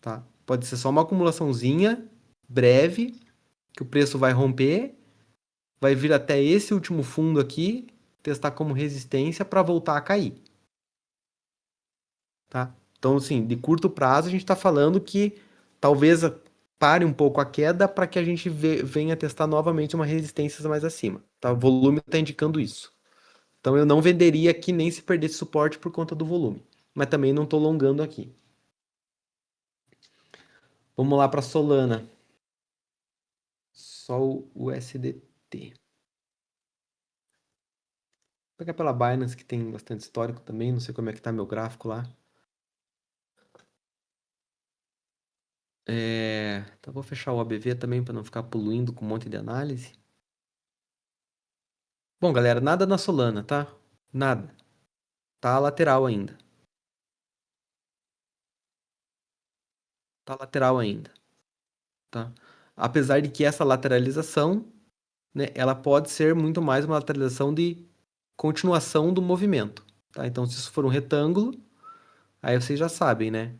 tá? Pode ser só uma acumulaçãozinha breve que o preço vai romper, vai vir até esse último fundo aqui, testar como resistência para voltar a cair, tá? Então, assim, de curto prazo a gente está falando que talvez pare um pouco a queda para que a gente venha testar novamente uma resistência mais acima, tá? O volume está indicando isso. Então eu não venderia aqui nem se perdesse suporte por conta do volume, mas também não estou longando aqui. Vamos lá para Solana. Só o USDT. Vou pegar pela Binance, que tem bastante histórico também. Não sei como é que tá meu gráfico lá. Então vou fechar o ABV também para não ficar poluindo com um monte de análise. Bom, galera, nada na Solana, tá? Nada. Tá lateral ainda. tá lateral ainda, tá? Apesar de que essa lateralização, né, ela pode ser muito mais uma lateralização de continuação do movimento, tá? Então, se isso for um retângulo, aí vocês já sabem, né?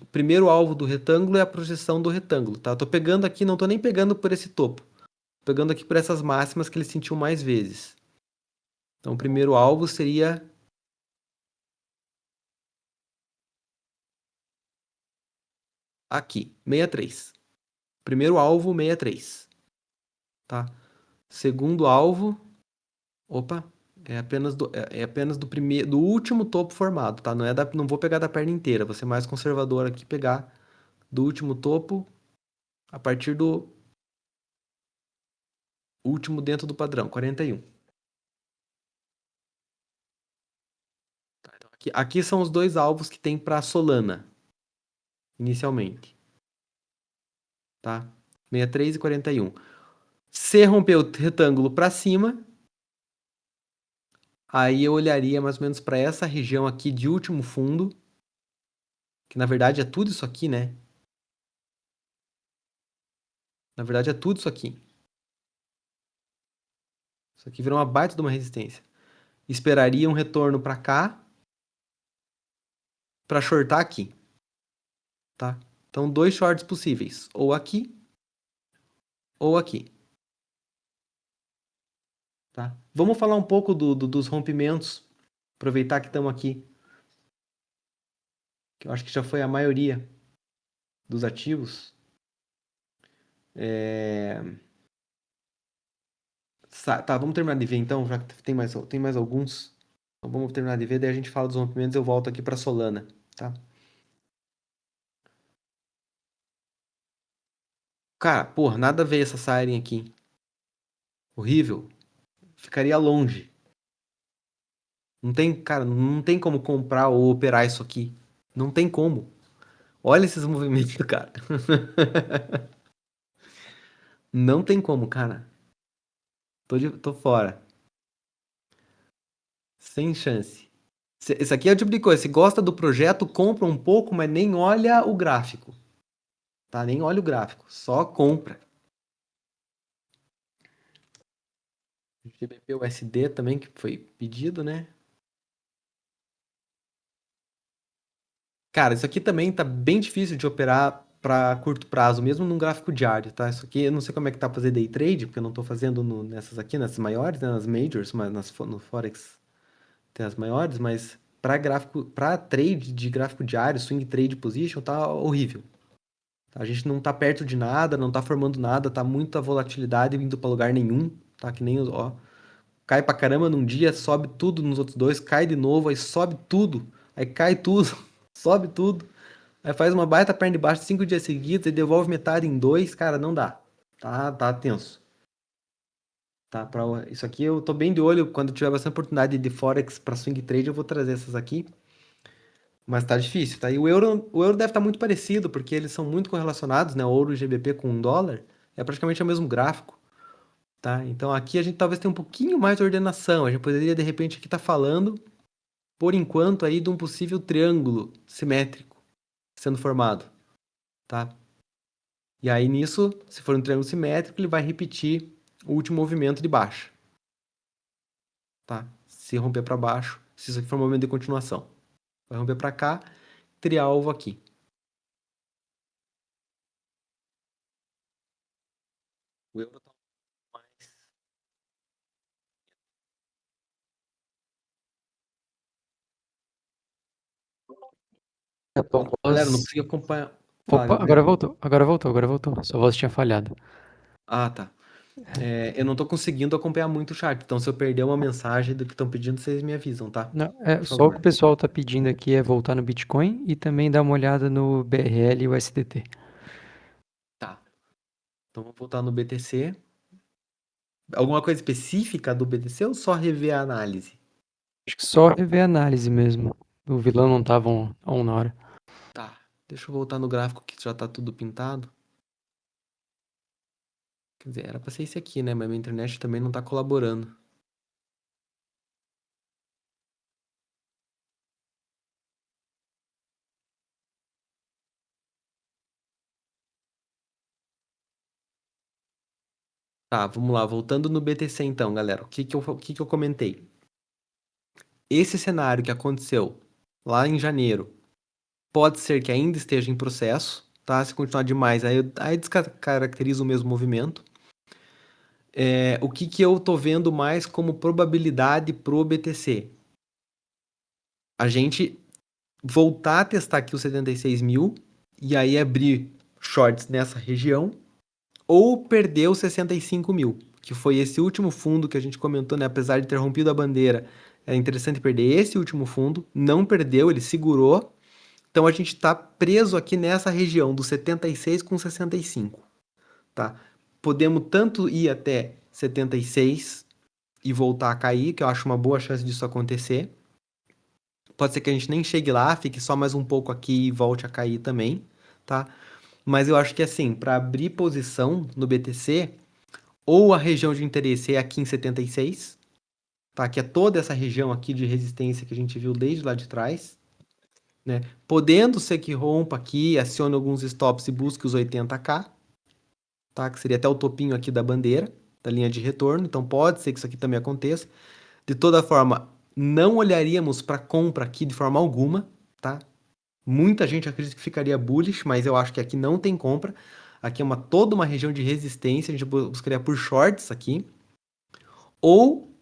O primeiro alvo do retângulo é a projeção do retângulo, tá? Eu tô pegando aqui, não tô nem pegando por esse topo. Tô pegando aqui por essas máximas que ele sentiu mais vezes. Então, o primeiro alvo seria aqui, 63. Primeiro alvo, 63. Tá? Segundo alvo, opa, é apenas do último topo formado, tá? Não vou pegar da perna inteira, vou ser mais conservador aqui, pegar do último topo a partir do último dentro do padrão, 41. Tá, então aqui são os dois alvos que tem para Solana, inicialmente, tá? 63 e 41. Se romper o retângulo para cima, aí eu olharia mais ou menos para essa região aqui de último fundo, que na verdade é tudo isso aqui, né? Na verdade é tudo isso aqui. Isso aqui virou uma baita de uma resistência. Esperaria um retorno para cá, para shortar aqui, tá? Então, dois shorts possíveis, ou aqui, ou aqui, tá? Vamos falar um pouco dos rompimentos, aproveitar que estamos aqui, que eu acho que já foi a maioria dos ativos. Tá, vamos terminar de ver então, já que tem mais alguns. Então, vamos terminar de ver, daí a gente fala dos rompimentos e eu volto aqui para Solana, tá? Cara, porra, nada a ver essa siren aqui. Horrível. Ficaria longe. Não tem, cara, não tem como comprar ou operar isso aqui. Não tem como. Olha esses movimentos, cara. Não tem como, cara. Tô fora. Sem chance. Esse aqui é o tipo de coisa. Se gosta do projeto, compra um pouco, mas nem olha o gráfico. Tá? Nem olha o gráfico. Só compra. GBP USD também, que foi pedido, né? Cara, isso aqui também tá bem difícil de operar para curto prazo, mesmo num gráfico diário, tá? Isso aqui eu não sei como é que tá pra fazer day trade, porque eu não tô fazendo nessas aqui, nessas maiores, né, nas majors, mas no Forex tem as maiores, mas para trade de gráfico diário, swing trade position, tá horrível. Tá? A gente não tá perto de nada, não tá formando nada, tá muita volatilidade indo para lugar nenhum, tá? Que nem os, ó, cai pra caramba num dia, sobe tudo nos outros dois, cai de novo, aí sobe tudo, aí cai tudo, sobe tudo. Aí faz uma baita perna de baixo 5 dias seguidos e devolve metade em 2, cara, não dá. Tá tenso. Tá, isso aqui eu tô bem de olho. Quando tiver bastante oportunidade de Forex para swing trade, eu vou trazer essas aqui. Mas tá difícil, tá? E o euro deve estar muito parecido, porque eles são muito correlacionados, né? O ouro e o GBP com o dólar é praticamente o mesmo gráfico, tá? Então aqui a gente talvez tenha um pouquinho mais de ordenação. A gente poderia, de repente, aqui estar falando, por enquanto, aí de um possível triângulo simétrico sendo formado, tá? E aí nisso, se for um triângulo simétrico, ele vai repetir o último movimento de baixa, tá? Se romper para baixo, se isso aqui for um movimento de continuação, vai romper para cá, trialvo aqui. O euro tá mais. Tua Galera, não voz. consegui acompanhar. Fala, Opa, Gabriel. agora voltou. Sua voz tinha falhado. Ah, tá. Eu não tô conseguindo acompanhar muito o chat, então se eu perder uma mensagem do que estão pedindo, vocês me avisam, tá? Não, Por só o que o favor. pessoal tá pedindo aqui é voltar no Bitcoin e também dar uma olhada no BRL e o SDT. Tá. Então vamos voltar no BTC. Alguma coisa específica do BTC ou só rever a análise? Acho que só rever a análise mesmo. O vilão não tava on na hora. Tá. Deixa eu voltar no gráfico que já tá tudo pintado. Quer dizer, era pra ser esse aqui, né? Mas minha internet também não tá colaborando. Tá, vamos lá. Voltando no BTC então, galera. O que que eu comentei? Esse cenário que aconteceu lá em janeiro pode ser que ainda esteja em processo, tá? Se continuar demais, aí descaracteriza o mesmo movimento. O que que eu tô vendo mais como probabilidade pro BTC? A gente voltar a testar aqui os 76 mil e aí abrir shorts nessa região ou perder os 65 mil, que foi esse último fundo que a gente comentou, né? Apesar de ter rompido a bandeira, é interessante perder esse último fundo. Não perdeu, ele segurou. Então a gente está preso aqui nessa região dos 76 com 65, tá? Podemos tanto ir até 76 e voltar a cair, que eu acho uma boa chance disso acontecer. Pode ser que a gente nem chegue lá, fique só mais um pouco aqui e volte a cair também, tá? Mas eu acho que assim, para abrir posição no BTC, ou a região de interesse é aqui em 76, tá? Que é toda essa região aqui de resistência que a gente viu desde lá de trás, né? Podendo ser que rompa aqui, acione alguns stops e busque os 80k, tá? Que seria até o topinho aqui da bandeira, da linha de retorno. Então pode ser que isso aqui também aconteça. De toda forma, não olharíamos para compra aqui de forma alguma, tá? Muita gente acredita que ficaria bullish, mas eu acho que aqui não tem compra. Aqui é toda uma região de resistência, a gente buscaria por shorts aqui. Ou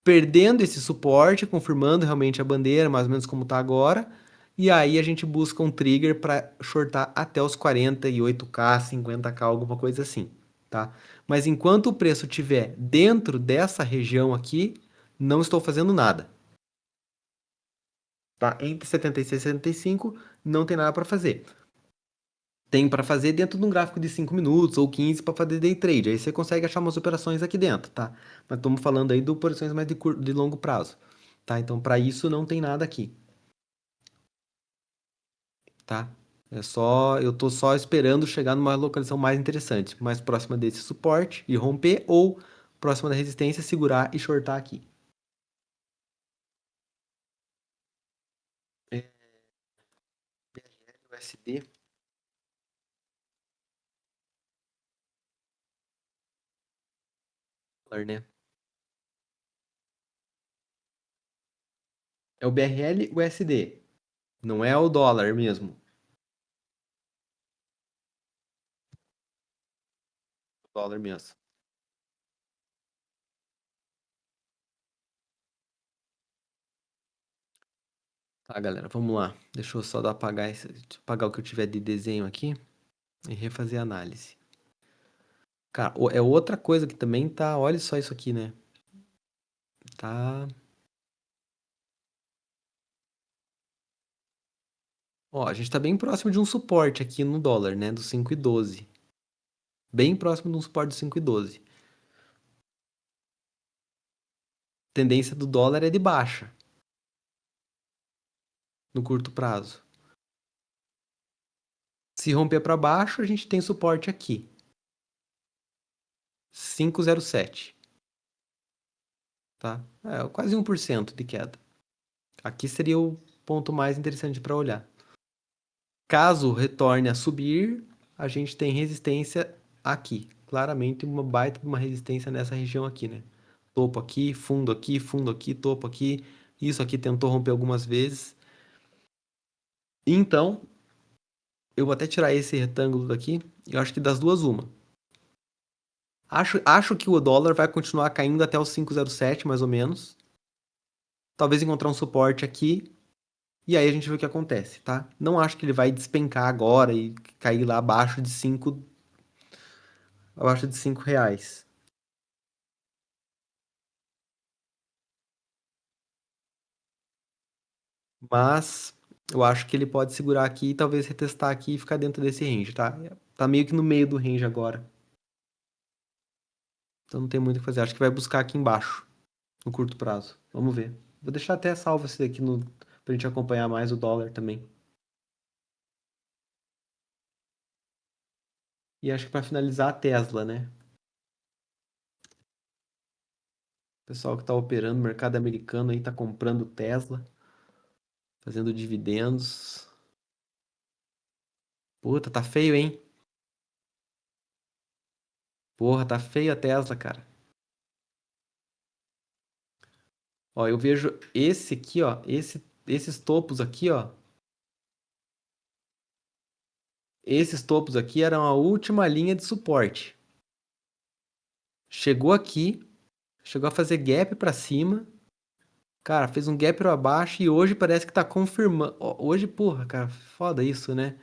perdendo esse suporte, confirmando realmente a bandeira, mais ou menos como está agora. E aí a gente busca um trigger para shortar até os 48k, 50k, alguma coisa assim, tá? Mas enquanto o preço estiver dentro dessa região aqui, não estou fazendo nada. Tá? Entre 76 e 75, não tem nada para fazer. Tem para fazer dentro de um gráfico de 5 minutos ou 15 para fazer day trade. Aí você consegue achar umas operações aqui dentro, tá? Mas estamos falando aí de operações mais de longo prazo, tá? Então, para isso não tem nada aqui, tá? Eu tô só esperando chegar numa localização mais interessante, mais próxima desse suporte e romper ou próxima da resistência, segurar e shortar aqui. É, USD, dólar, né? É o BRL USD, não é o dólar mesmo. O dólar mesmo. Tá, galera, vamos lá. Deixa eu só apagar o que eu tiver de desenho aqui e refazer a análise. Cara, é outra coisa que também tá. Olha só isso aqui, né? Tá. Ó, a gente tá bem próximo de um suporte aqui no dólar, né? Do 5,12. Bem próximo de um suporte do 5,12. Tendência do dólar é de baixa no curto prazo. Se romper para baixo, a gente tem suporte aqui. 5,07. Tá? É quase 1% de queda. Aqui seria o ponto mais interessante para olhar. Caso retorne a subir, a gente tem resistência aqui. Claramente uma baita de uma resistência nessa região aqui, né? Topo aqui, fundo aqui, topo aqui. Isso aqui tentou romper algumas vezes. Então, eu vou até tirar esse retângulo daqui. Eu acho que das duas, uma. Acho que o dólar vai continuar caindo até os 5,07, mais ou menos. Talvez encontrar um suporte aqui. E aí a gente vê o que acontece, tá? Não acho que ele vai despencar agora e cair lá abaixo de 5 reais. Mas eu acho que ele pode segurar aqui e talvez retestar aqui e ficar dentro desse range, tá? Tá meio que no meio do range agora. Então não tem muito o que fazer. Acho que vai buscar aqui embaixo, no curto prazo. Vamos ver. Vou deixar até salvo esse daqui pra gente acompanhar mais o dólar também. E acho que para finalizar a Tesla, né? O pessoal que tá operando no mercado americano aí tá comprando Tesla, fazendo dividendos. Puta, tá feio, hein? Porra, tá feio a Tesla, cara. Ó, eu vejo esse aqui, ó, esses topos aqui, ó. Esses topos aqui eram a última linha de suporte. Chegou aqui, chegou a fazer gap pra cima. Cara, fez um gap pra baixo e hoje parece que tá confirmando. Hoje, porra, cara, foda isso, né?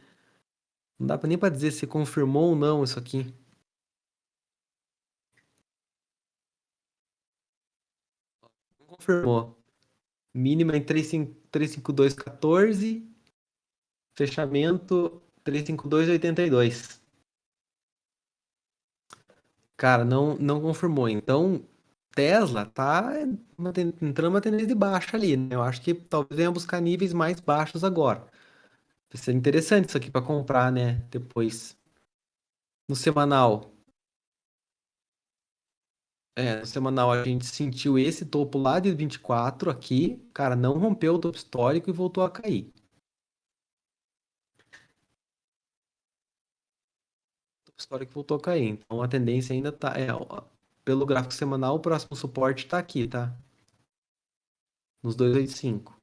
Não dá nem pra dizer se confirmou ou não isso aqui. Não confirmou. Mínima em 352,14. Fechamento 352,82. Cara, não confirmou. Então, Tesla tá entrando uma tendência de baixa ali, né? Eu acho que talvez venha buscar níveis mais baixos agora. Vai ser interessante isso aqui para comprar, né? Depois. No semanal. No semanal a gente sentiu esse topo lá de 24 aqui. Cara, não rompeu o topo histórico e voltou a cair. O topo histórico voltou a cair. Então a tendência ainda tá. Ó, pelo gráfico semanal, o próximo suporte tá aqui, tá? Nos 285.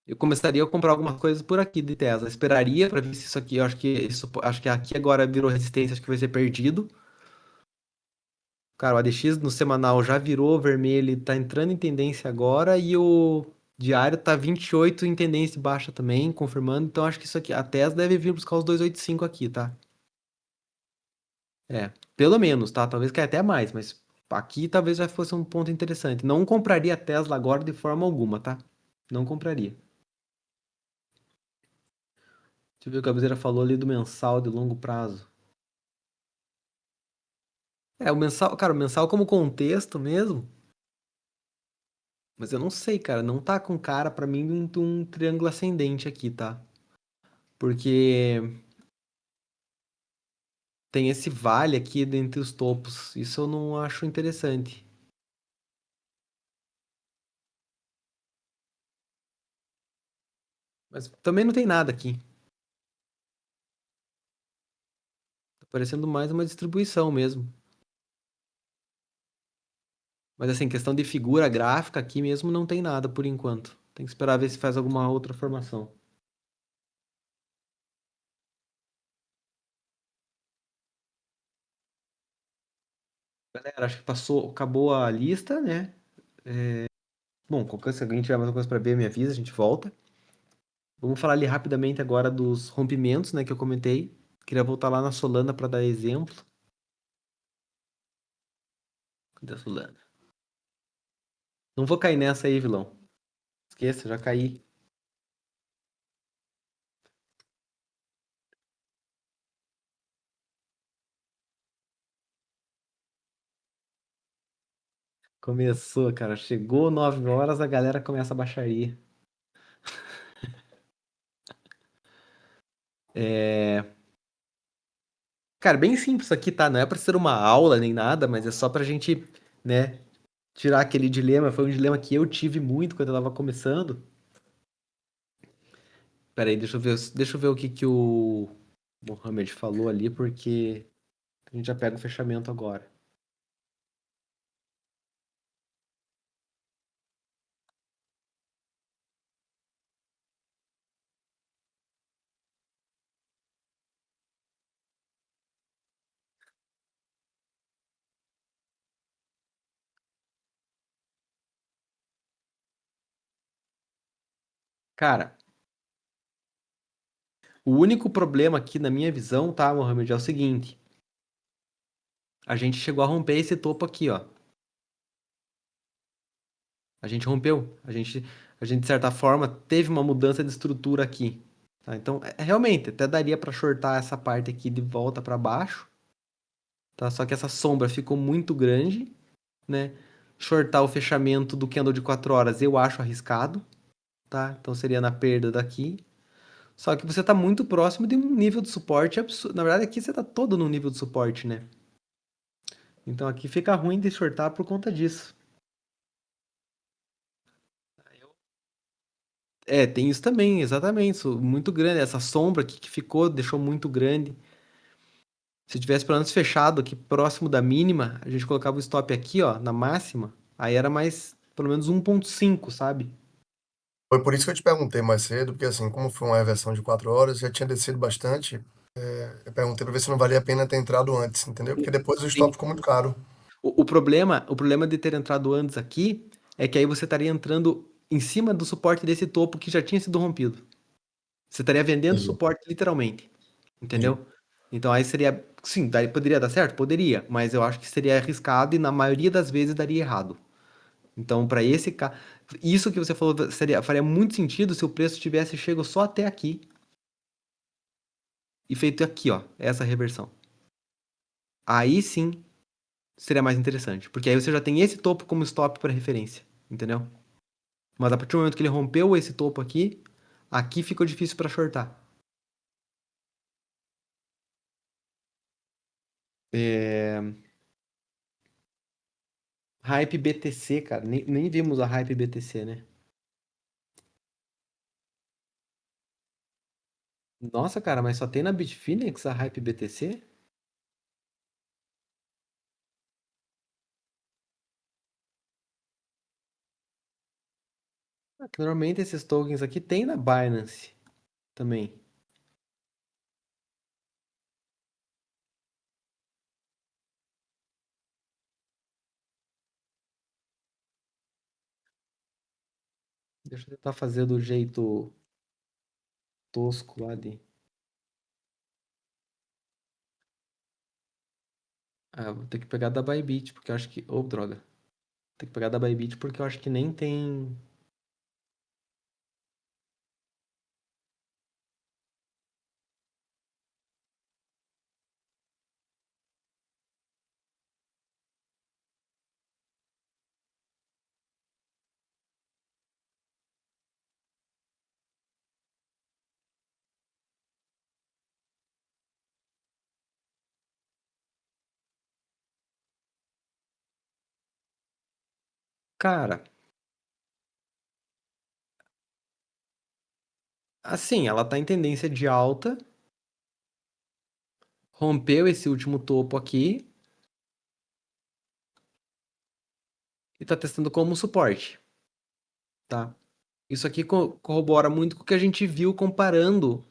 Eu começaria a comprar algumas coisas por aqui de Tesla. Esperaria para ver se isso aqui, eu acho que aqui agora virou resistência, acho que vai ser perdido. Cara, o ADX no semanal já virou vermelho, ele tá entrando em tendência agora e o diário tá 28 em tendência baixa também, confirmando. Então acho que isso aqui, a Tesla deve vir buscar os 285 aqui, tá? Pelo menos, tá? Talvez caia até mais, mas aqui talvez já fosse um ponto interessante. Não compraria a Tesla agora de forma alguma, tá? Não compraria. Deixa eu ver o que a Cabeleira falou ali do mensal de longo prazo. O mensal, cara, o mensal como contexto mesmo, mas eu não sei, cara, não tá com cara pra mim de um triângulo ascendente aqui, tá? Porque tem esse vale aqui dentre os topos, isso eu não acho interessante. Mas também não tem nada aqui, tá parecendo mais uma distribuição mesmo. Mas assim, questão de figura gráfica aqui mesmo não tem nada por enquanto. Tem que esperar ver se faz alguma outra formação. Galera, acho que passou, acabou a lista, né? Bom, se alguém tiver mais alguma coisa pra ver, me avisa, a gente volta. Vamos falar ali rapidamente agora dos rompimentos, né, que eu comentei. Queria voltar lá na Solana para dar exemplo. Cadê a Solana? Não vou cair nessa aí, vilão. Esqueça, já caí. Começou, cara. Chegou 9 horas, a galera começa a baixaria. Cara, bem simples isso aqui, tá? Não é pra ser uma aula nem nada, mas é só pra gente, né, tirar aquele dilema. Foi um dilema que eu tive muito quando eu tava começando. Pera aí, deixa eu ver o que que o Mohamed falou ali, porque a gente já pega o fechamento agora. Cara, o único problema aqui na minha visão, tá, Mohamed, é o seguinte. A gente chegou a romper esse topo aqui, ó. A gente rompeu. A gente de certa forma, teve uma mudança de estrutura aqui. Tá? Então, realmente, até daria para shortar essa parte aqui de volta para baixo. Tá? Só que essa sombra ficou muito grande, né? Shortar o fechamento do candle de 4 horas eu acho arriscado, tá? Então seria na perda daqui. Só que você está muito próximo de um nível de suporte absurdo. Na verdade, aqui você está todo no nível de suporte, né? Então aqui fica ruim de shortar por conta disso. Tem isso também, exatamente. Isso, muito grande. Essa sombra aqui que ficou, deixou muito grande. Se tivesse pelo menos fechado aqui próximo da mínima, a gente colocava o stop aqui, ó, na máxima. Aí era mais, pelo menos 1,5, sabe? Foi por isso que eu te perguntei mais cedo, porque assim, como foi uma reversão de 4 horas, já tinha descido bastante. Eu perguntei para ver se não valia a pena ter entrado antes, entendeu? Porque depois o stop Sim. ficou muito caro. O problema de ter entrado antes aqui é que aí você estaria entrando em cima do suporte desse topo que já tinha sido rompido. Você estaria vendendo Entendi, suporte literalmente, entendi. entendeu? Então aí seria, sim, daí poderia dar certo? Poderia, mas eu acho que seria arriscado e na maioria das vezes daria errado. Então, para esse caso, isso que você falou faria muito sentido se o preço tivesse chego só até aqui e feito aqui, ó, essa reversão. Aí sim seria mais interessante, porque aí você já tem esse topo como stop para referência, entendeu? Mas a partir do momento que ele rompeu esse topo aqui, aqui ficou difícil para shortar. É... Hype BTC, cara, nem vimos a Hype BTC, né? Nossa, cara, mas só tem na Bitfinex a Hype BTC? Ah, que normalmente esses tokens aqui tem na Binance também. Deixa eu tentar fazer do jeito tosco lá de. Ah, vou ter que pegar da Bybit, porque eu acho que. Ô, droga. Vou ter que pegar da Bybit porque eu acho que nem tem. Cara, assim, ela tá em tendência de alta, rompeu esse último topo aqui e tá testando como suporte, tá? Isso aqui corrobora muito com o que a gente viu comparando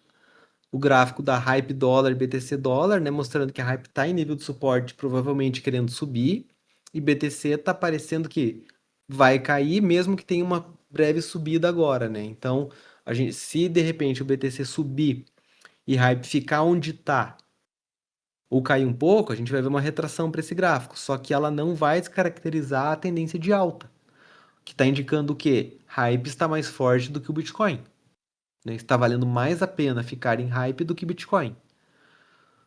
o gráfico da Hype dólar e BTC dólar, né? Mostrando que a Hype tá em nível de suporte, provavelmente querendo subir, e BTC tá parecendo que vai cair, mesmo que tenha uma breve subida agora, né? Então, se de repente o BTC subir e Hype ficar onde tá, ou cair um pouco, a gente vai ver uma retração para esse gráfico, só que ela não vai descaracterizar a tendência de alta, que está indicando o quê? Hype está mais forte do que o Bitcoin, né? Está valendo mais a pena ficar em hype do que Bitcoin.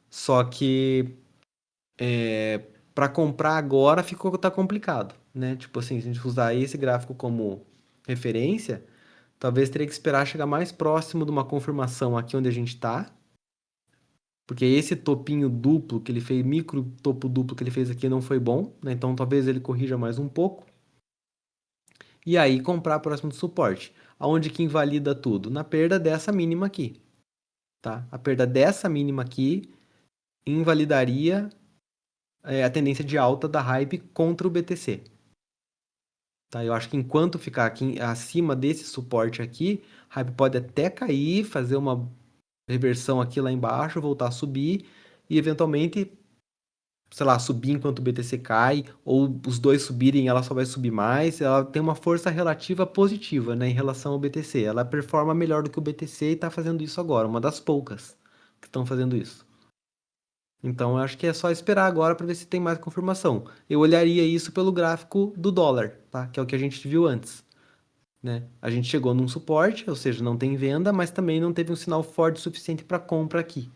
Só que para comprar agora tá complicado, né? Tipo assim, se a gente usar esse gráfico como referência, talvez teria que esperar chegar mais próximo de uma confirmação aqui onde a gente está, porque esse topinho duplo que ele fez, micro topo duplo que ele fez aqui não foi bom, né? Então talvez ele corrija mais um pouco. E aí comprar próximo do suporte. Aonde que invalida tudo? Na perda dessa mínima aqui, tá? A perda dessa mínima aqui invalidaria a tendência de alta da hype contra o BTC. Tá? Eu acho que enquanto ficar aqui acima desse suporte aqui, hype pode até cair, fazer uma reversão aqui lá embaixo, voltar a subir e eventualmente, sei lá, subir enquanto o BTC cai, ou os dois subirem, ela só vai subir mais. Ela tem uma força relativa positiva, né, em relação ao BTC. Ela performa melhor do que o BTC e está fazendo isso agora, uma das poucas que estão fazendo isso. Então, eu acho que é só esperar agora para ver se tem mais confirmação. Eu olharia isso pelo gráfico do dólar, tá? Que é o que a gente viu antes, né? A gente chegou num suporte, ou seja, não tem venda, mas também não teve um sinal forte o suficiente para compra aqui.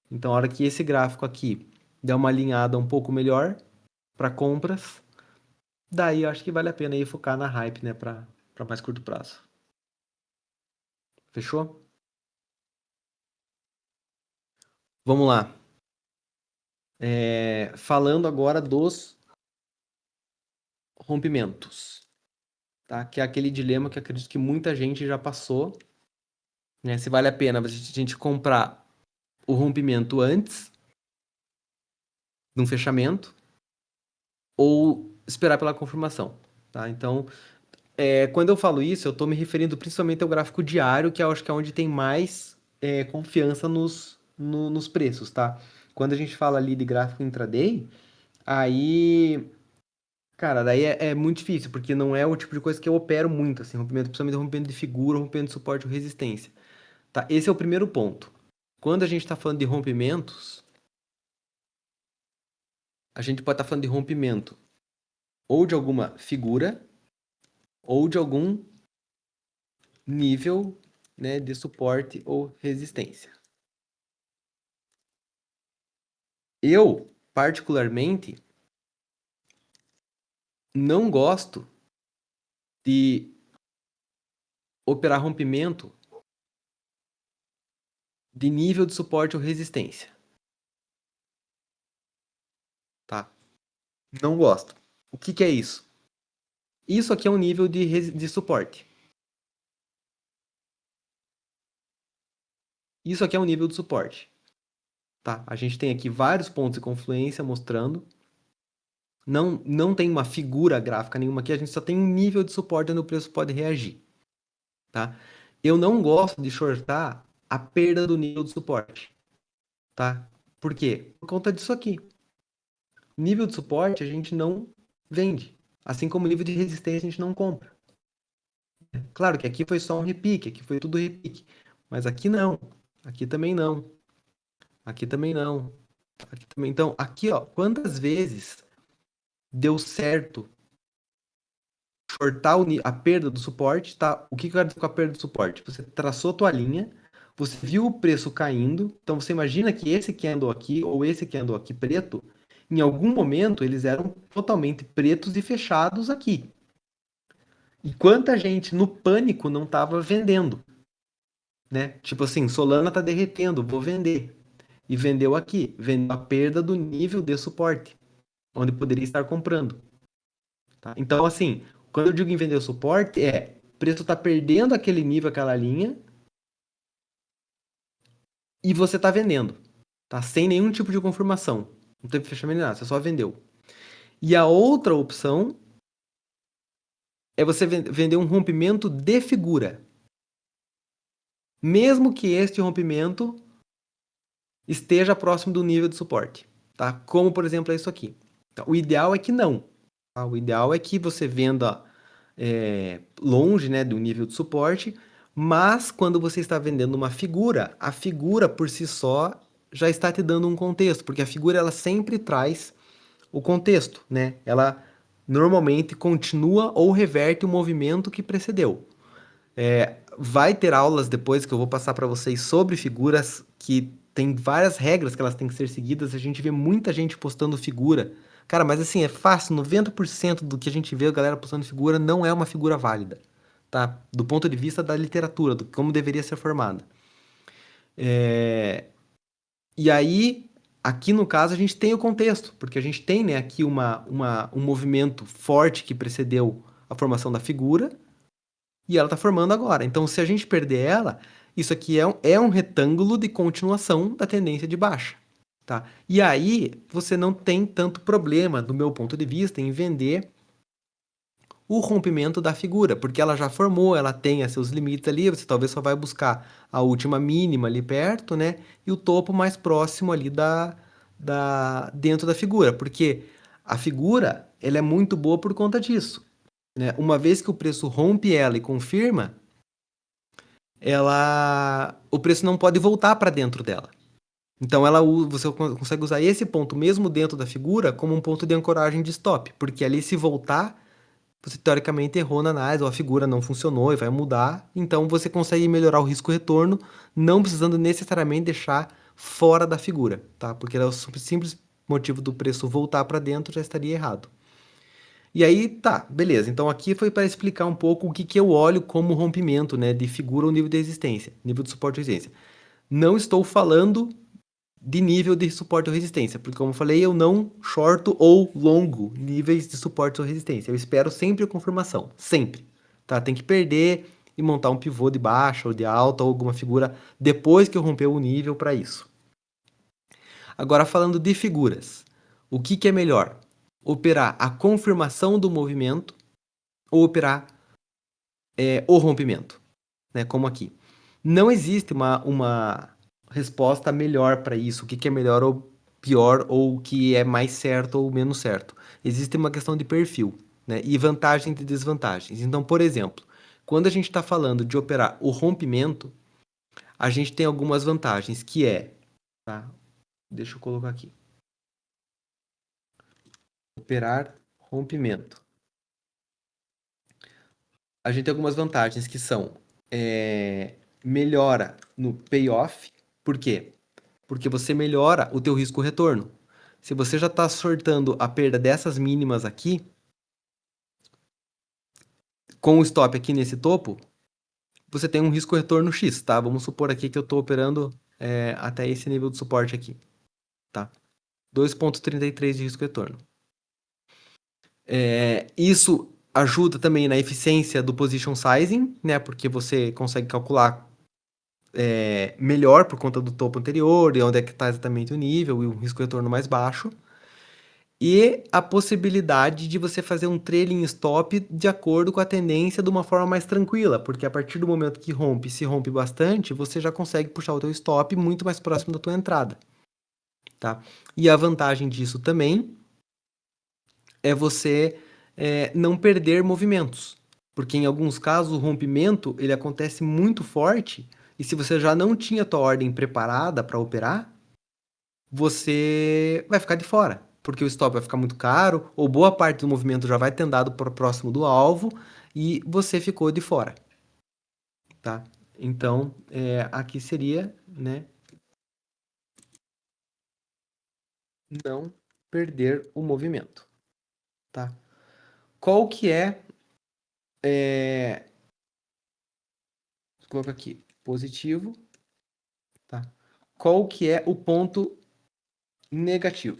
Então, a hora que esse gráfico aqui der uma alinhada um pouco melhor para compras, daí eu acho que vale a pena aí focar na hype, né, para mais curto prazo. Fechou? Vamos lá. Falando agora dos rompimentos. tá? Que é aquele dilema que eu acredito que muita gente já passou, né? Se vale a pena a gente comprar o rompimento antes de um fechamento ou esperar pela confirmação, tá? Então, quando eu falo isso, eu estou me referindo principalmente ao gráfico diário, que eu acho que é onde tem mais confiança nos preços, tá? Quando a gente fala ali de gráfico intraday, aí, cara, daí é muito difícil, porque não é o tipo de coisa que eu opero muito, assim, rompimento, principalmente rompimento de figura, rompimento de suporte ou resistência, tá? Esse é o primeiro ponto. Quando a gente está falando de rompimentos, a gente pode estar falando de rompimento ou de alguma figura ou de algum nível, né, de suporte ou resistência. Eu, particularmente, não gosto de operar rompimento de nível de suporte ou resistência, tá? Não gosto. O que é isso? Isso aqui é um nível de suporte. Isso aqui é um nível de suporte, tá? A gente tem aqui vários pontos de confluência mostrando. Não tem uma figura gráfica nenhuma aqui, a gente só tem um nível de suporte onde o preço pode reagir, tá? Eu não gosto de shortar a perda do nível de suporte, tá? Por quê? Por conta disso aqui. Nível de suporte a gente não vende, assim como nível de resistência a gente não compra. Claro que aqui foi só um repique, aqui foi tudo repique, mas aqui não, aqui também não, aqui também não, aqui também. Então, aqui, ó, quantas vezes deu certo shortar a perda do suporte, tá? O que eu quero dizer com a perda do suporte? Você traçou a tua linha, você viu o preço caindo, então você imagina que esse que andou aqui ou esse que andou aqui preto, em algum momento eles eram totalmente pretos e fechados aqui. E quanta gente no pânico não estava vendendo, né? Tipo assim, Solana tá derretendo, vou vender. E vendeu aqui, vendeu a perda do nível de suporte, onde poderia estar comprando. Tá? Então, assim, quando eu digo em vender o suporte, o preço está perdendo aquele nível, aquela linha, e você está vendendo, tá? Sem nenhum tipo de confirmação. Não teve fechamento nem nada, você só vendeu. E a outra opção é você vender um rompimento de figura. Mesmo que este rompimento esteja próximo do nível de suporte, tá? Como, por exemplo, é isso aqui. Então, o ideal é que não. Tá? O ideal é que você venda longe, né, do nível de suporte, mas quando você está vendendo uma figura, a figura por si só já está te dando um contexto, porque a figura ela sempre traz o contexto, né? Ela normalmente continua ou reverte o movimento que precedeu. Vai ter aulas depois que eu vou passar para vocês sobre figuras que tem várias regras que elas têm que ser seguidas. A gente vê muita gente postando figura. Cara, mas assim, é fácil, 90% do que a gente vê a galera postando figura não é uma figura válida, tá? Do ponto de vista da literatura, do como deveria ser formada. E aí, aqui no caso, a gente tem o contexto, porque a gente tem, né, aqui um movimento forte que precedeu a formação da figura, e ela está formando agora. Então, se a gente perder ela, isso aqui é um retângulo de continuação da tendência de baixa, tá? E aí, você não tem tanto problema, do meu ponto de vista, em vender o rompimento da figura, porque ela já formou, ela tem seus limites ali, você talvez só vai buscar a última mínima ali perto, né? E o topo mais próximo ali dentro da figura, porque a figura, ela é muito boa por conta disso, né? Uma vez que o preço rompe ela e confirma, o preço não pode voltar para dentro dela. Então você consegue usar esse ponto mesmo dentro da figura como um ponto de ancoragem de stop, porque ali se voltar, você teoricamente errou na análise, ou a figura não funcionou e vai mudar, então você consegue melhorar o risco-retorno, não precisando necessariamente deixar fora da figura, tá? Porque o simples motivo do preço voltar para dentro já estaria errado. E aí, tá, beleza. Então aqui foi para explicar um pouco o que eu olho como rompimento, né, de figura ou nível de resistência, nível de suporte ou resistência. Não estou falando de nível de suporte ou resistência, porque como eu falei, eu não shorto ou longo níveis de suporte ou resistência. Eu espero sempre a confirmação, sempre. tá? Tem que perder e montar um pivô de baixa ou de alta ou alguma figura depois que eu romper o nível para isso. Agora falando de figuras, o que é melhor? Operar a confirmação do movimento ou operar o rompimento, né? Como aqui. Não existe uma resposta melhor para isso, o que é melhor ou pior, ou o que é mais certo ou menos certo. Existe uma questão de perfil, né? E vantagens e desvantagens. Então, por exemplo, quando a gente está falando de operar o rompimento, a gente tem algumas vantagens, que é, tá? Deixa eu colocar aqui. Operar rompimento. A gente tem algumas vantagens que são melhora no payoff. Por quê? Porque você melhora o teu risco-retorno. Se você já está sortando a perda dessas mínimas aqui, com o stop aqui nesse topo, você tem um risco-retorno X, tá? Vamos supor aqui que eu estou operando até esse nível de suporte aqui, tá? 2,33 de risco-retorno. Isso ajuda também na eficiência do position sizing, né? Porque você consegue calcular melhor por conta do topo anterior e onde é que está exatamente o nível e o risco-retorno mais baixo. E a possibilidade de você fazer um trailing stop de acordo com a tendência de uma forma mais tranquila, porque a partir do momento que rompe, se rompe bastante, você já consegue puxar o teu stop muito mais próximo da tua entrada, tá? E a vantagem disso também é você não perder movimentos, porque em alguns casos o rompimento ele acontece muito forte e se você já não tinha tua ordem preparada para operar, você vai ficar de fora, porque o stop vai ficar muito caro, ou boa parte do movimento já vai ter andado para próximo do alvo e você ficou de fora, tá? Então, aqui seria, né, não perder o movimento, tá? Qual que vou colocar aqui, positivo, tá? Qual que é o ponto negativo?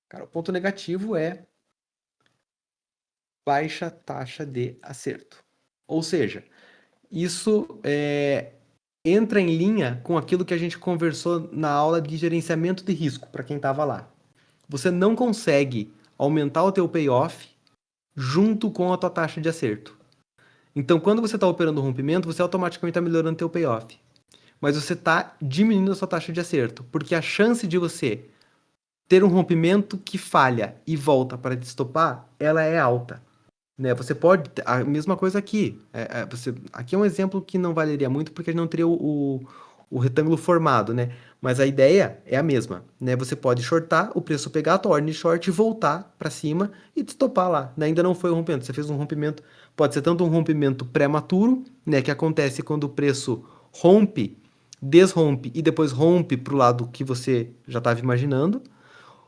Cara, o ponto negativo é baixa taxa de acerto. Ou seja, isso entra em linha com aquilo que a gente conversou na aula de gerenciamento de risco, para quem estava lá. Você não consegue aumentar o teu payoff junto com a tua taxa de acerto. Então, quando você está operando o rompimento, você automaticamente está melhorando o teu payoff. Mas você está diminuindo a sua taxa de acerto, porque a chance de você ter um rompimento que falha e volta para destopar, ela é alta. Né? Você pode. A mesma coisa aqui. Aqui é um exemplo que não valeria muito porque não teria o retângulo formado, né? Mas a ideia é a mesma. Né? Você pode shortar, o preço pegar a tua ordem de short e voltar para cima e destopar lá. Né? Ainda não foi um rompimento. Você fez um rompimento. Pode ser tanto um rompimento prematuro, né? Que acontece quando o preço rompe, desrompe e depois rompe para o lado que você já estava imaginando.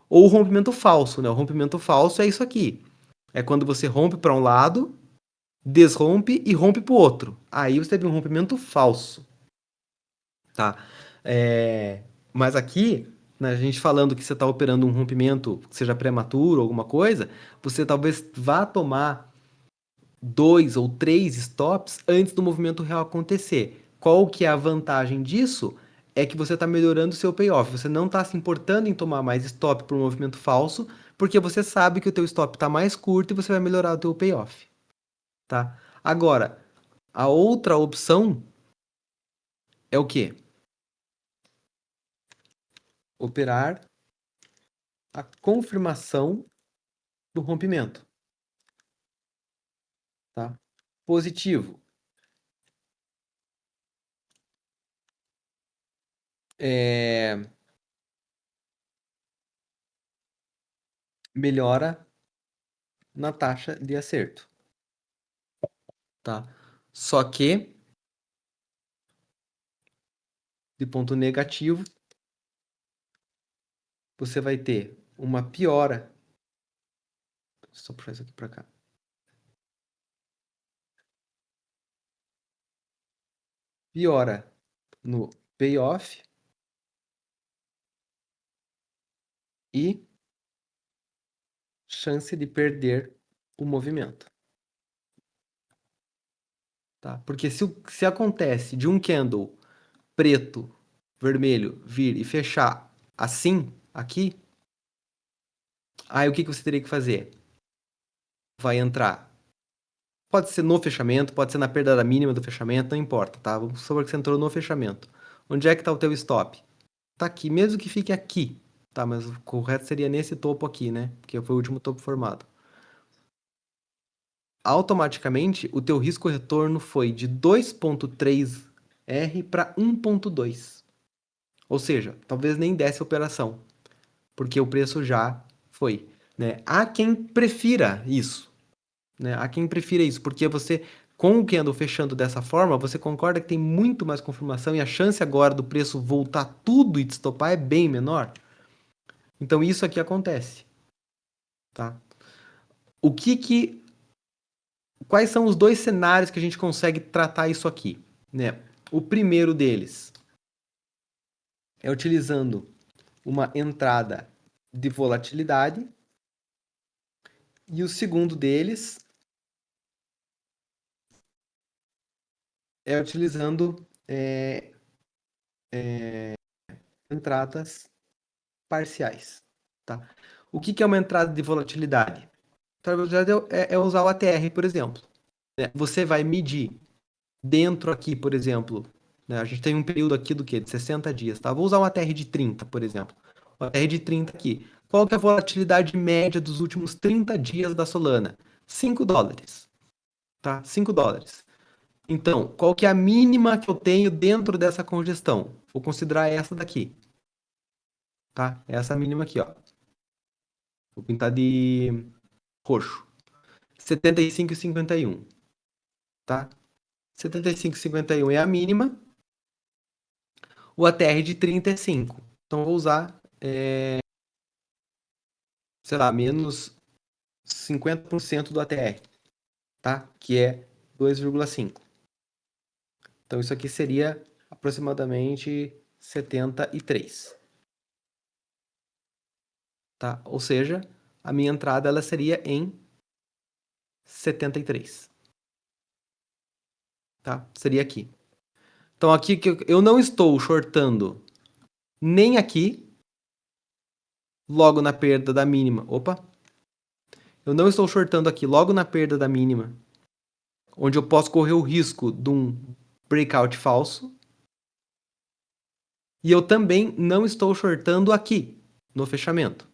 Ou o rompimento falso, né? O rompimento falso é isso aqui. É quando você rompe para um lado, desrompe e rompe para o outro. Aí você teve um rompimento falso, tá? Mas aqui, né, a gente falando que você está operando um rompimento que seja prematuro, alguma coisa, você talvez vá tomar 2 ou 3 stops antes do movimento real acontecer. Qual que é a vantagem disso? É que você está melhorando o seu payoff. Você não está se importando em tomar mais stop para um movimento falso, porque você sabe que o teu stop está mais curto e você vai melhorar o teu payoff, tá? Agora, a outra opção é o quê? Operar a confirmação do rompimento, tá? Positivo. Melhora na taxa de acerto, tá? Só que, de ponto negativo, você vai ter uma piora. Só puxar isso aqui para cá. Piora no payoff e chance de perder o movimento. tá? Porque se acontece de um candle preto, vermelho, vir e fechar assim, aqui, aí o que você teria que fazer? Vai entrar. Pode ser no fechamento, pode ser na perda da mínima do fechamento, não importa, tá? Vamos supor que você entrou no fechamento. Onde é que está o teu stop? Tá aqui, mesmo que fique aqui, tá? Mas o correto seria nesse topo aqui, né? Porque foi o último topo formado. Automaticamente, o teu risco retorno foi de 2.3 R para 1.2. Ou seja, talvez nem desse a operação, porque o preço já foi, né? Há quem prefira isso, né? Há quem prefira isso, porque você, com o candle fechando dessa forma, você concorda que tem muito mais confirmação e a chance agora do preço voltar tudo e te estopar é bem menor? Então isso aqui acontece, tá? O que que... Quais são os dois cenários que a gente consegue tratar isso aqui, né? O primeiro deles é utilizando uma entrada de volatilidade e o segundo deles é utilizando entradas parciais, tá? O que que é uma entrada de volatilidade? Entrada de volatilidade é usar o ATR, por exemplo, né? Você vai medir dentro aqui, por exemplo, né? A gente tem um período aqui do quê? De 60 dias, tá? Vou usar um ATR de 30, por exemplo. O ATR de 30 aqui. Qual que é a volatilidade média dos últimos 30 dias da Solana? $5, tá? $5. Então, qual que é a mínima que eu tenho dentro dessa congestão? Vou considerar essa daqui, tá? Essa mínima aqui, ó. Vou pintar de roxo. 75,51, tá? 75,51 é a mínima. O ATR de 30 é 5. Então, vou usar, sei lá, menos 50% do ATR, tá? Que é 2,5. Então, isso aqui seria aproximadamente 73, tá? Ou seja, a minha entrada ela seria em 73, tá? Seria aqui. Então, aqui que eu não estou shortando nem aqui, logo na perda da mínima. Opa! Eu não estou shortando aqui logo na perda da mínima, onde eu posso correr o risco de um breakout falso. E eu também não estou shortando aqui, no fechamento,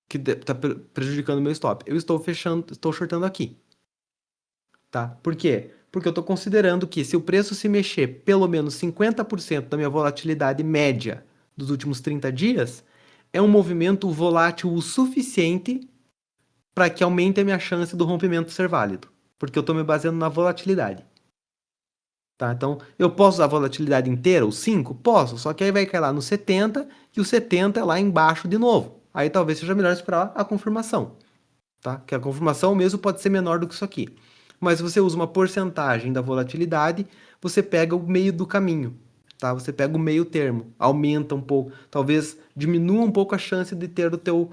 que está prejudicando o meu stop. Eu estou shortando aqui, tá? Por quê? Porque eu estou considerando que se o preço se mexer pelo menos 50% da minha volatilidade média dos últimos 30 dias, é um movimento volátil o suficiente para que aumente a minha chance do rompimento ser válido, porque eu estou me baseando na volatilidade. Tá? Então, eu posso usar a volatilidade inteira, os 5? Posso, só que aí vai cair lá no 70 e o 70 é lá embaixo de novo. Aí talvez seja melhor esperar a confirmação. Tá? Que a confirmação mesmo pode ser menor do que isso aqui. Mas se você usa uma porcentagem da volatilidade, você pega o meio do caminho. Tá? Você pega o meio termo, aumenta um pouco, talvez diminua um pouco a chance de ter o teu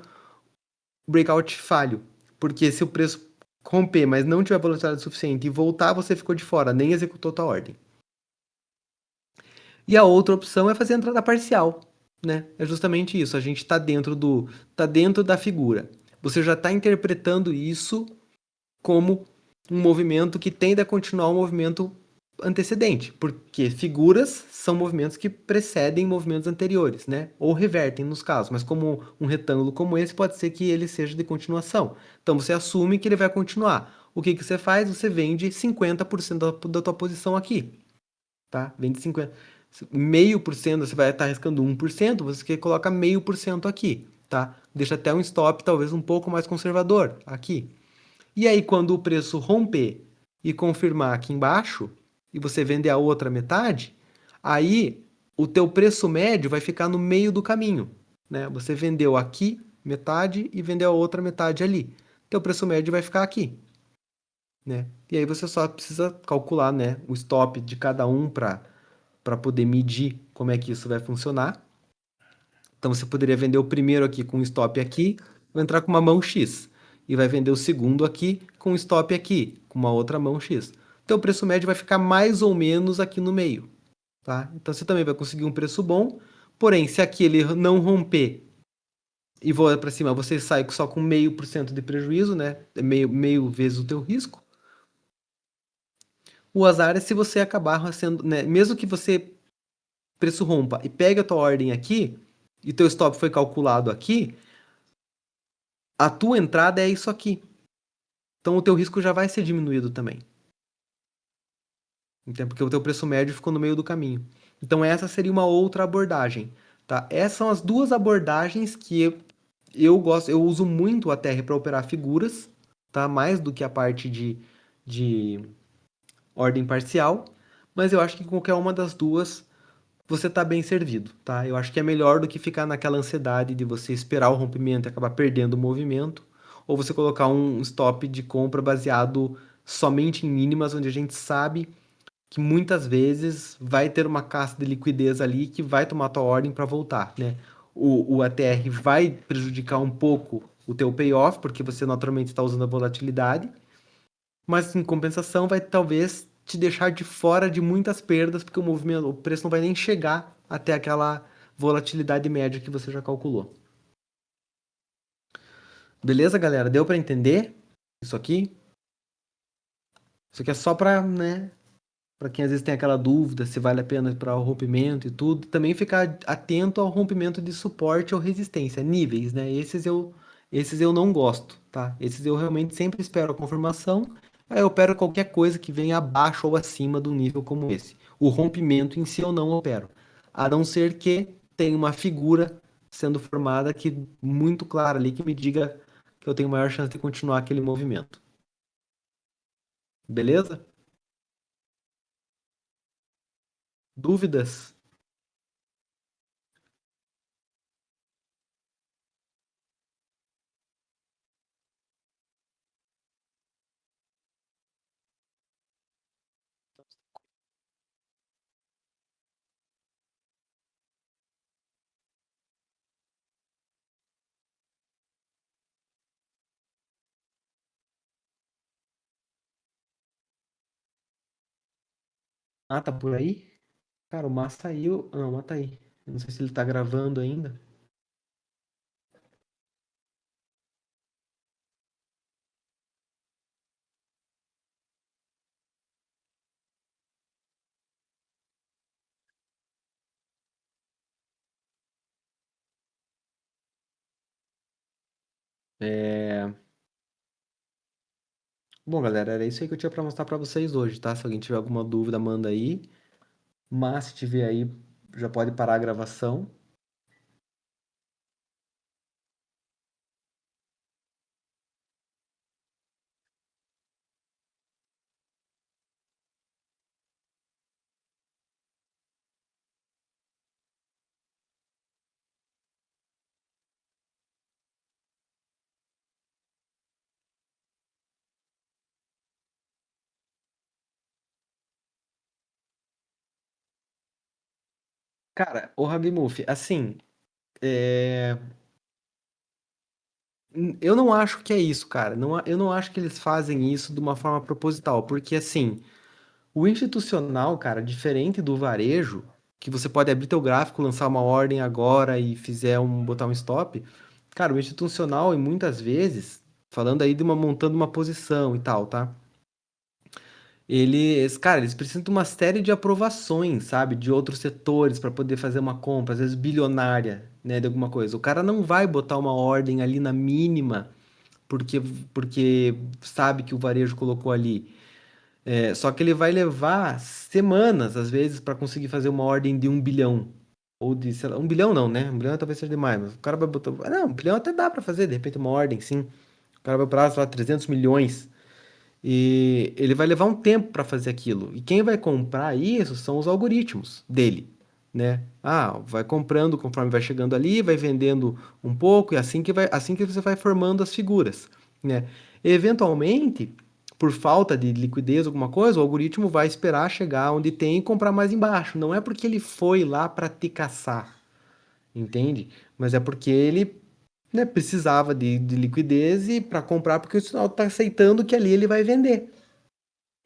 breakout falho. Porque se o preço romper, mas não tiver volatilidade suficiente e voltar, você ficou de fora, nem executou tua ordem. E a outra opção é fazer a entrada parcial, né? É justamente isso, a gente está dentro da figura. Você já está interpretando isso como um movimento que tende a continuar um movimento antecedente, porque figuras são movimentos que precedem movimentos anteriores, né? Ou revertem nos casos, mas como um retângulo como esse, pode ser que ele seja de continuação. Então você assume que ele vai continuar. O que você faz? Você vende 50% da tua posição aqui, tá? Vende 50%. Meio por cento, você vai estar arriscando 1%, você coloca meio por cento aqui, tá? Deixa até um stop talvez um pouco mais conservador aqui. E aí, quando o preço romper e confirmar aqui embaixo, e você vender a outra metade, aí o teu preço médio vai ficar no meio do caminho, né? Você vendeu aqui metade e vendeu a outra metade ali. Teu preço médio vai ficar aqui, né? E aí você só precisa calcular, né, o stop de cada um para poder medir como é que isso vai funcionar. Então você poderia vender o primeiro aqui com um stop aqui, vou entrar com uma mão X. e vai vender o segundo aqui com um stop aqui, com uma outra mão X. Teu preço médio vai ficar mais ou menos aqui no meio, tá? Então você também vai conseguir um preço bom, porém, se aqui ele não romper e voar para cima, você sai só com 0,5% de prejuízo, né? Meio vezes o teu risco. O azar é se você acabar sendo, né? Mesmo que você preço rompa e pegue a tua ordem aqui, e teu stop foi calculado aqui, a tua entrada é isso aqui. Então o teu risco já vai ser diminuído também. Entende? Porque o teu preço médio ficou no meio do caminho. Então essa seria uma outra abordagem, tá? Essas são as duas abordagens que eu gosto, eu uso muito a TR para operar figuras, tá? Mais do que a parte de ordem parcial, mas eu acho que qualquer uma das duas você tá bem servido, tá? Eu acho que é melhor do que ficar naquela ansiedade de você esperar o rompimento e acabar perdendo o movimento, ou você colocar um stop de compra baseado somente em mínimas, onde a gente sabe que muitas vezes vai ter uma caixa de liquidez ali que vai tomar tua ordem para voltar, né? O ATR vai prejudicar um pouco o teu payoff, porque você naturalmente está usando a volatilidade, mas em compensação vai talvez te deixar de fora de muitas perdas, porque o preço não vai nem chegar até aquela volatilidade média que você já calculou. Beleza, galera? Deu para entender isso aqui? Isso aqui é só para, né, para quem às vezes tem aquela dúvida se vale a pena para o rompimento e tudo, também ficar atento ao rompimento de suporte ou resistência, níveis, né? Esses eu não gosto, tá? Esses eu realmente sempre espero a confirmação, aí eu opero qualquer coisa que venha abaixo ou acima do nível como esse. O rompimento em si eu não opero, a não ser que tenha uma figura sendo formada que muito clara ali que me diga que eu tenho maior chance de continuar aquele movimento. Beleza? Dúvidas? Ah, tá por aí? Cara, o Mas saiu. Não, o Mas tá aí. Eu não sei se ele tá gravando ainda. É... Bom, galera, era isso aí que eu tinha pra mostrar pra vocês hoje, tá? Se alguém tiver alguma dúvida, manda aí. Mas se tiver aí, já pode parar a gravação. Cara, o Rabimuf, assim, é... eu não acho que é isso, cara. Eu não acho que eles fazem isso de uma forma proposital, porque assim, o institucional, cara, diferente do varejo, que você pode abrir teu gráfico, lançar uma ordem agora e botar um stop. Cara, o institucional, e muitas vezes, falando aí de montando uma posição e tal, tá? Eles precisam de uma série de aprovações, sabe, de outros setores para poder fazer uma compra, às vezes bilionária, né, de alguma coisa. O cara não vai botar uma ordem ali na mínima porque porque sabe que o varejo colocou ali. Só que ele vai levar semanas, às vezes, para conseguir fazer uma ordem de 1 bilhão. Ou de, sei lá, 1 bilhão não, né? 1 bilhão talvez seja demais, mas o cara vai botar. Não, 1 bilhão até dá para fazer, de repente, uma ordem, sim. O cara vai botar, sei lá, 300 milhões. E ele vai levar um tempo para fazer aquilo. E quem vai comprar isso são os algoritmos dele, né? Ah, vai comprando conforme vai chegando ali, vai vendendo um pouco, e assim que você vai formando as figuras, né? Eventualmente, por falta de liquidez, alguma coisa, o algoritmo vai esperar chegar onde tem e comprar mais embaixo. Não é porque ele foi lá para te caçar, entende? Mas é porque ele né, precisava de liquidez e para comprar porque o sinal está aceitando que ali ele vai vender.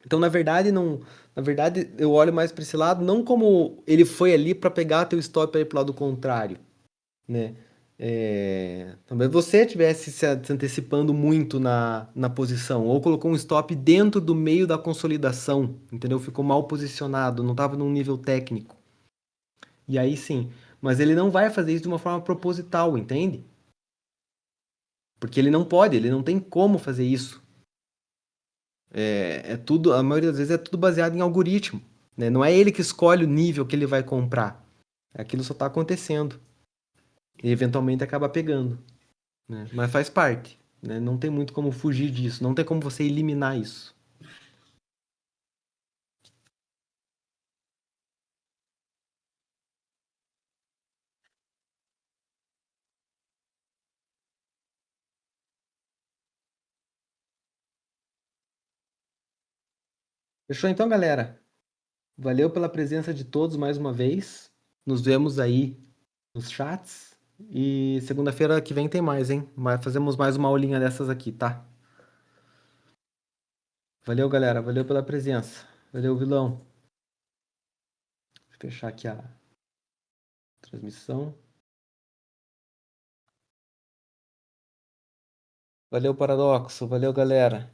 Então, na verdade, não, na verdade, eu olho mais para esse lado, não como ele foi ali para pegar teu stop aí pro lado contrário, né? Talvez você tivesse se antecipando muito na posição, ou colocou um stop dentro do meio da consolidação, entendeu? Ficou mal posicionado, não estava num nível técnico. E aí sim, mas ele não vai fazer isso de uma forma proposital, entende? Porque ele não pode, ele não tem como fazer isso. É tudo, a maioria das vezes é tudo baseado em algoritmo, né? Não é ele que escolhe o nível que ele vai comprar. Aquilo só está acontecendo. E eventualmente acaba pegando, né? Mas faz parte, né? Não tem muito como fugir disso, não tem como você eliminar isso. Fechou então, galera? Valeu pela presença de todos mais uma vez. Nos vemos aí nos chats. E segunda-feira que vem tem mais, hein? Fazemos mais uma aulinha dessas aqui, tá? Valeu, galera. Valeu pela presença. Valeu, vilão. Vou fechar aqui a transmissão. Valeu, Paradoxo. Valeu, galera.